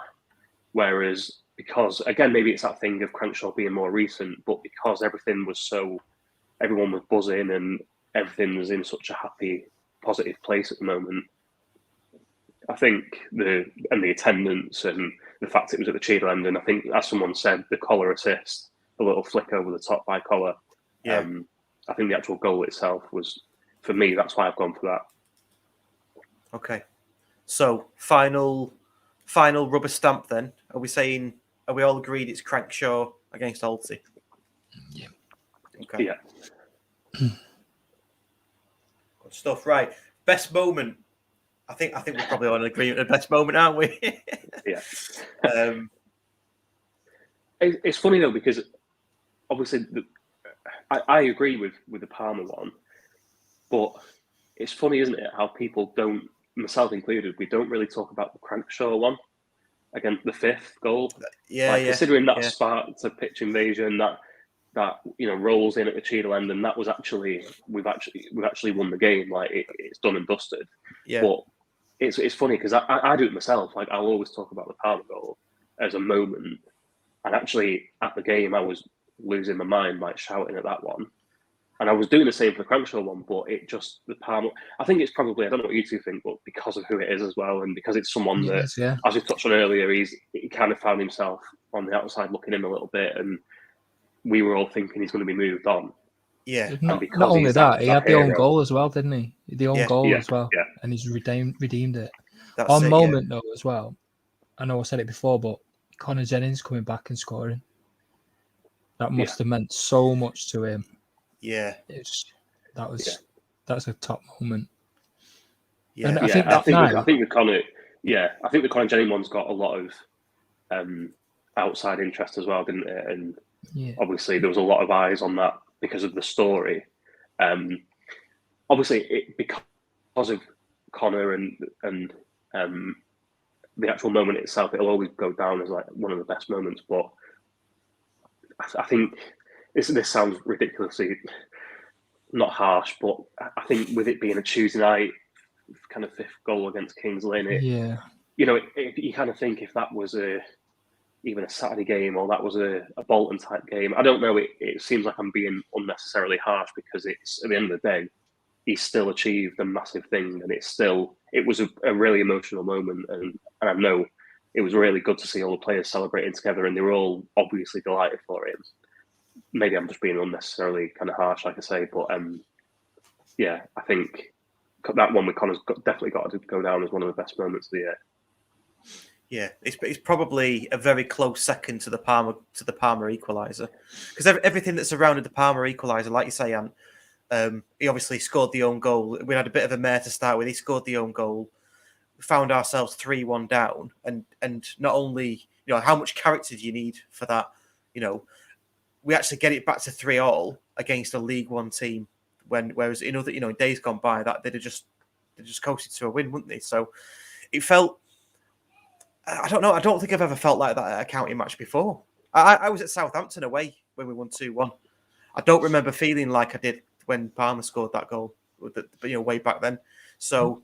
Whereas, because again, maybe it's that thing of Crankshaw being more recent, but because everyone was buzzing and everything was in such a happy, positive place at the moment, I think the attendance and the fact it was at the Cheadle end, and I think, as someone said, the Collar assist, a little flick over the top by Collar. Yeah. I think the actual goal itself was, for me, that's why I've gone for that. Okay. So final rubber stamp. Then are we all agreed it's Crankshaw against Alty? Yeah. Okay. Yeah. Good stuff. Right. Best moment. I think we're probably on an agreement. The best moment, aren't we? Yeah. Um, It's funny though, because obviously I agree with the Palmer one, but it's funny, isn't it, how people don't, myself included, we don't really talk about the Crankshaw one against the 5th goal. Considering that sparked a pitch invasion, that rolls in at the Cheadle end, and that was we've actually won the game. Like it's done and dusted. Yeah. But it's funny because I do it myself. Like I'll always talk about the Palmer goal as a moment, and actually at the game I was losing my mind, like shouting at that one. And I was doing the same for the Crankshaw one, but the Palmer. I think it's probably, I don't know what you two think, but because of who it is as well, and because it's someone that, as we touched on earlier, he kind of found himself on the outside looking in a little bit, and we were all thinking he's going to be moved on. Yeah. Not only that, he had the own goal as well, didn't he? The own goal as well, and he's redeemed it. Moment though as well. I know I said it before, but Connor Jennings coming back and scoring. That must have meant so much to him. Yeah. That's a top moment. Yeah. And I think the Connor Jennings one's got a lot of outside interest as well, didn't it? And obviously there was a lot of eyes on that because of the story. Obviously because of Connor and the actual moment itself, it'll always go down as like one of the best moments. But I think this sounds ridiculously not harsh, but I think with it being a Tuesday night kind of 5th goal against Kings Lynn, you kind of think if that was even a Saturday game or that was a Bolton type game, I don't know. It seems like I'm being unnecessarily harsh because it's at the end of the day, he still achieved a massive thing, and it was a really emotional moment, and I know it was really good to see all the players celebrating together, and they were all obviously delighted for him. Maybe I'm just being unnecessarily kind of harsh, like I say, but I think that one with Connor's definitely got to go down as one of the best moments of the year. Yeah, it's probably a very close second to the Palmer equaliser, because everything that surrounded the Palmer equaliser, like you say, Ant, he obviously scored the own goal. We had a bit of a mare to start with. He scored the own goal. We found ourselves 3-1 down, and not only how much character do you need for that? We actually get it back to 3-3 against a League One team. Whereas in other days gone by, that they'd just coasted to a win, wouldn't they? So it felt. I don't know. I don't think I've ever felt like that at a county match before. I was at Southampton away when we won 2-1. I don't remember feeling like I did when Palmer scored that goal, way back then. So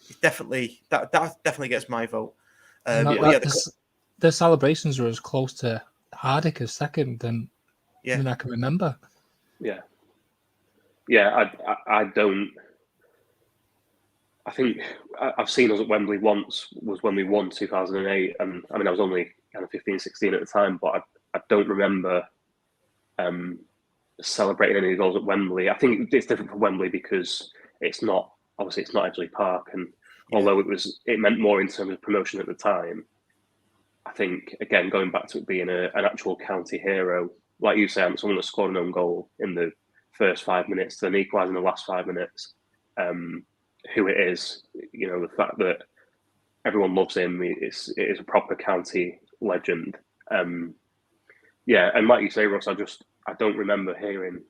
it definitely that definitely gets my vote. The celebrations were as close to Hardick as second than I can remember. I don't. I think I've seen us at Wembley once, was when we won 2008, and I mean I was only kind of 15, 16 at the time, but I don't remember celebrating any goals at Wembley. I think it's different for Wembley because it's not Edgley Park, and although it meant more in terms of promotion at the time, I think again going back to it being an actual county hero, like you say, someone that scored an own goal in the first 5 minutes, then equalised in the last 5 minutes. Who it is, the fact that everyone loves him, it is a proper county legend. And like you say, Russ, I don't remember hearing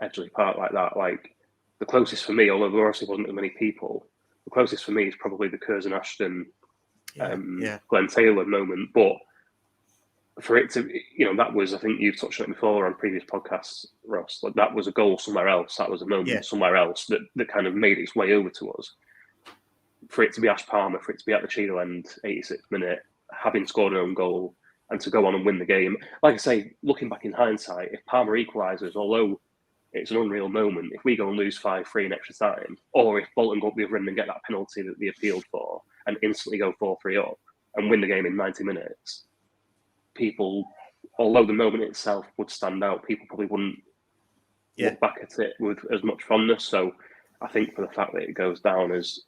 Edgley Park like that. Like the closest for me, although there obviously wasn't as many people, the closest for me is probably the Curzon Ashton, Glenn Taylor moment. But for it to, that was, I think you've touched on it before on previous podcasts, Ross, like that was a goal somewhere else. That was a moment somewhere else that kind of made its way over to us. For it to be Ash Palmer, for it to be at the Cheadle end, 86th minute, having scored an own goal, and to go on and win the game. Like I say, looking back in hindsight, if Palmer equalises, although it's an unreal moment, if we go and lose 5-3 in extra time, or if Bolton go up the other end and get that penalty that they appealed for, and instantly go 4-3 up, and win the game in 90 minutes, people, although the moment itself would stand out, people probably wouldn't look back at it with as much fondness. So I think for the fact that it goes down as,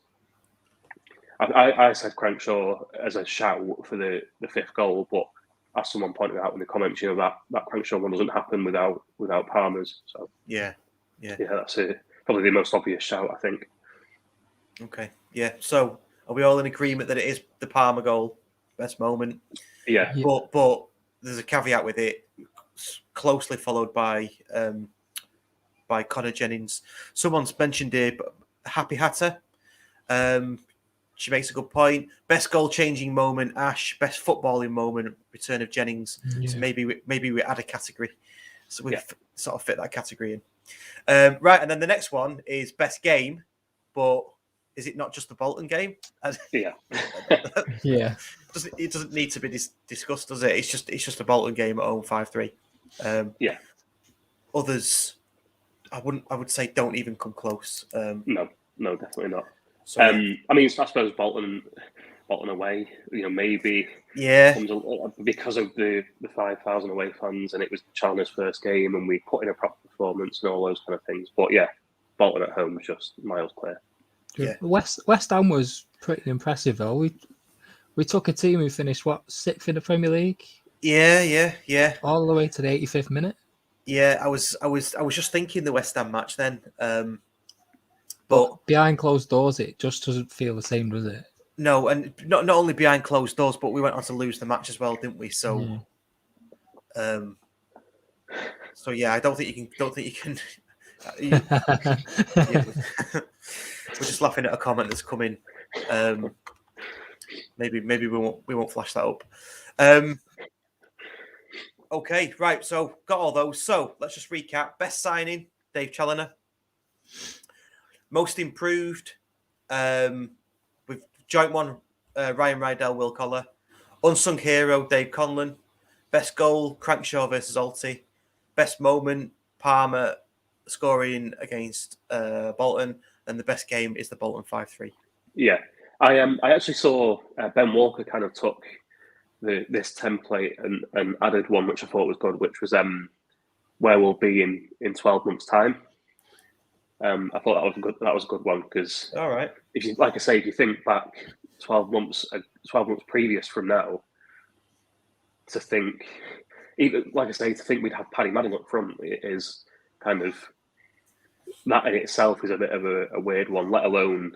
I said Crankshaw as a shout for the fifth goal, but as someone pointed out in the comments, that Crankshaw one doesn't happen without Palmer's. So yeah, that's probably the most obvious shout, I think. Okay, yeah. So are we all in agreement that it is the Palmer goal, best moment? Yeah. But there's a caveat with it, closely followed by Connor Jennings. Someone's mentioned here, Happy Hatter. She makes a good point. Best goal-changing moment, Ash. Best footballing moment, return of Jennings. Yeah. So maybe we add a category. So we sort of fit that category in. Right, and then the next one is best game, but is it not just the Bolton game? Yeah. Yeah. It doesn't need to be discussed, does it? It's just a Bolton game at home, 5-3. Yeah. Others, I would say don't even come close. No, definitely not. So, I mean, I suppose Bolton away, maybe because of the 5,000 away fans, and it was Challinor's first game, and we put in a proper performance and all those kind of things. But yeah, Bolton at home was just miles clear. Yeah. West Ham was pretty impressive though. We took a team who finished 6th in the Premier League. Yeah. All the way to the 85th minute. Yeah, I was just thinking the West Ham match then. But behind closed doors, it just doesn't feel the same, does it? No, and not only behind closed doors, but we went on to lose the match as well, didn't we? So, so yeah, I don't think you can. We're just laughing at a comment that's come in. Maybe we won't flash that up. Okay, right. So got all those. So let's just recap. Best signing, Dave Challinor. Most improved, with joint one, Ryan Rydell, Will Collar. Unsung hero, Dave Conlon. Best goal, Crankshaw versus Alty. Best moment, Palmer scoring against Bolton. And the best game is the Bolton 5-3. Yeah, I actually saw Ben Walker kind of took this template and added one which I thought was good, which was where we'll be in 12 months' time. I thought that was a good one because all right, if you think back 12 months previous from now, to think we'd have Paddy Madden up front, it is kind of, that in itself is a bit of a weird one, let alone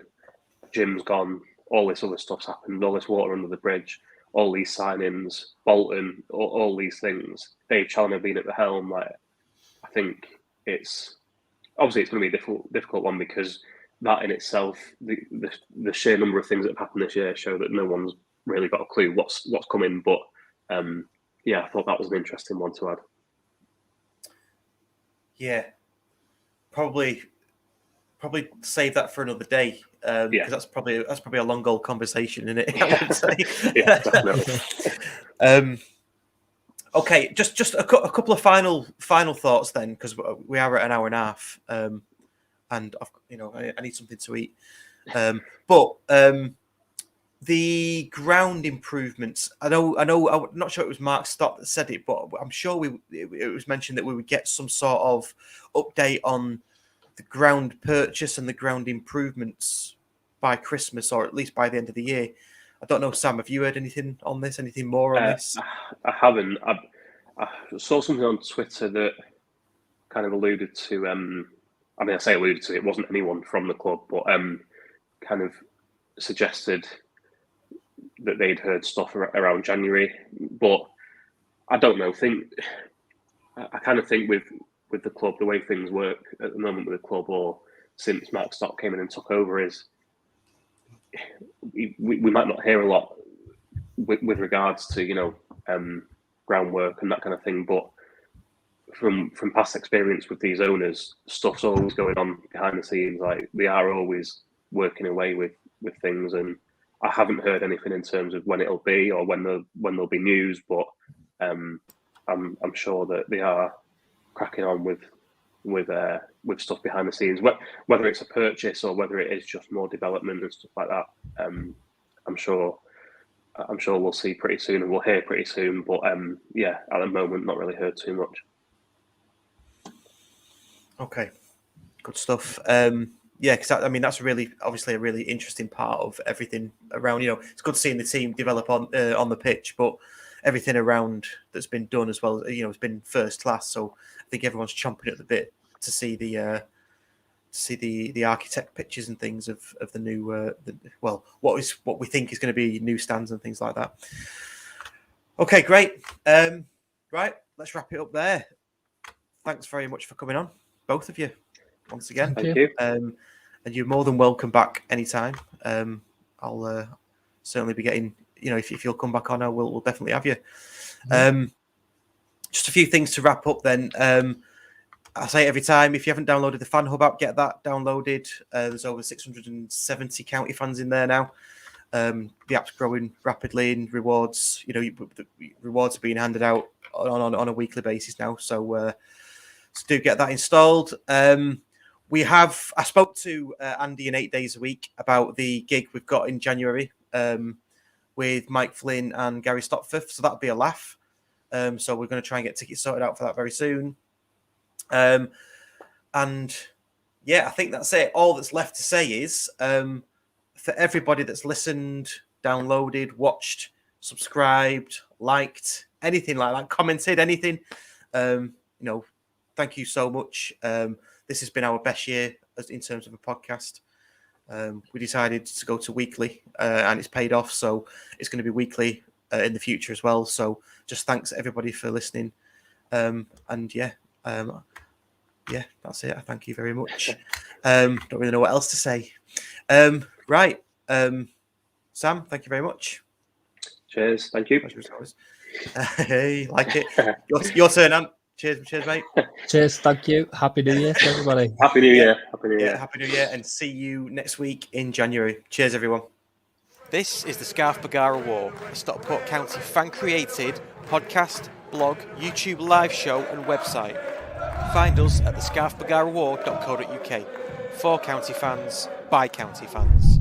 Jim's gone, all this other stuff's happened, all this water under the bridge, all these signings, Bolton, all these things, Dave Challinor being at the helm. I think it's going to be a difficult one because that in itself, the sheer number of things that have happened this year show that no one's really got a clue what's coming. But I thought that was an interesting one to add. Yeah, probably save that for another day. Because that's probably a long old conversation, isn't it? I would say. Yeah, definitely. Okay, just a couple of final thoughts then, because we are at an hour and a half, and I need something to eat. But the ground improvements, I know. I'm not sure it was Mark Stott that said it, but I'm sure it was mentioned that we would get some sort of update on the ground purchase and the ground improvements by Christmas, or at least by the end of the year. I don't know, Sam, have you heard anything on this? Anything more on this? I haven't. I saw something on Twitter that kind of alluded to, I say alluded to, it wasn't anyone from the club, but kind of suggested that they'd heard stuff around January. But I don't know. I kind of think with the club, the way things work at the moment with the club, or since Mark Stock came in and took over, is we might not hear a lot with regards to groundwork and that kind of thing, but from past experience with these owners, stuff's always going on behind the scenes. Like, they are always working away with things, and I haven't heard anything in terms of when it'll be or when there'll be news, but I'm sure that they are cracking on with stuff behind the scenes, whether it's a purchase or whether it is just more development and stuff like that. I'm sure we'll see pretty soon, and we'll hear pretty soon. But at the moment, not really heard too much. Okay, good stuff. Yeah, because I mean that's obviously a really interesting part of everything around. It's good seeing the team develop on the pitch, but everything around that's been done as well. It's been first class. So I think everyone's chomping at the bit to see the architect pictures and things of the new what we think is going to be new stands and things like that. Okay, great. Right, let's wrap it up there. Thanks very much for coming on, both of you, once again. Thank you. And you're more than welcome back anytime. I'll certainly be getting, if you'll come back on, we'll definitely have you. Just a few things to wrap up then. I say it every time, if you haven't downloaded the Fan Hub app, get that downloaded. There's over 670 county fans in there now. The app's growing rapidly, and rewards, rewards are being handed out on a weekly basis now. So do get that installed. I spoke to Andy in 8 Days a Week about the gig we've got in January with Mike Flynn and Gary Stopforth. So that'll be a laugh. So we're going to try and get tickets sorted out for that very soon. And yeah, I think that's it. All that's left to say is for everybody that's listened, downloaded, watched, subscribed, liked, anything like that, commented, anything, thank you so much. This has been our best year in terms of a podcast. We decided to go to weekly and it's paid off. So it's going to be weekly in the future as well. So just thanks everybody for listening. Yeah, that's it. I thank you very much. Don't really know what else to say. Right. Sam, thank you very much. Cheers. Thank you. Hey, like it. Your turn, Ant. Cheers, mate. Cheers. Thank you. Happy New Year to everybody. Happy New Year. Happy New Year. Yeah, Happy New Year, and see you next week in January. Cheers, everyone. This is the Scarf Bagara War, a Stockport County fan-created podcast, blog, YouTube live show and website. Find us at thescarfbagarawar.co.uk. For county fans, by county fans.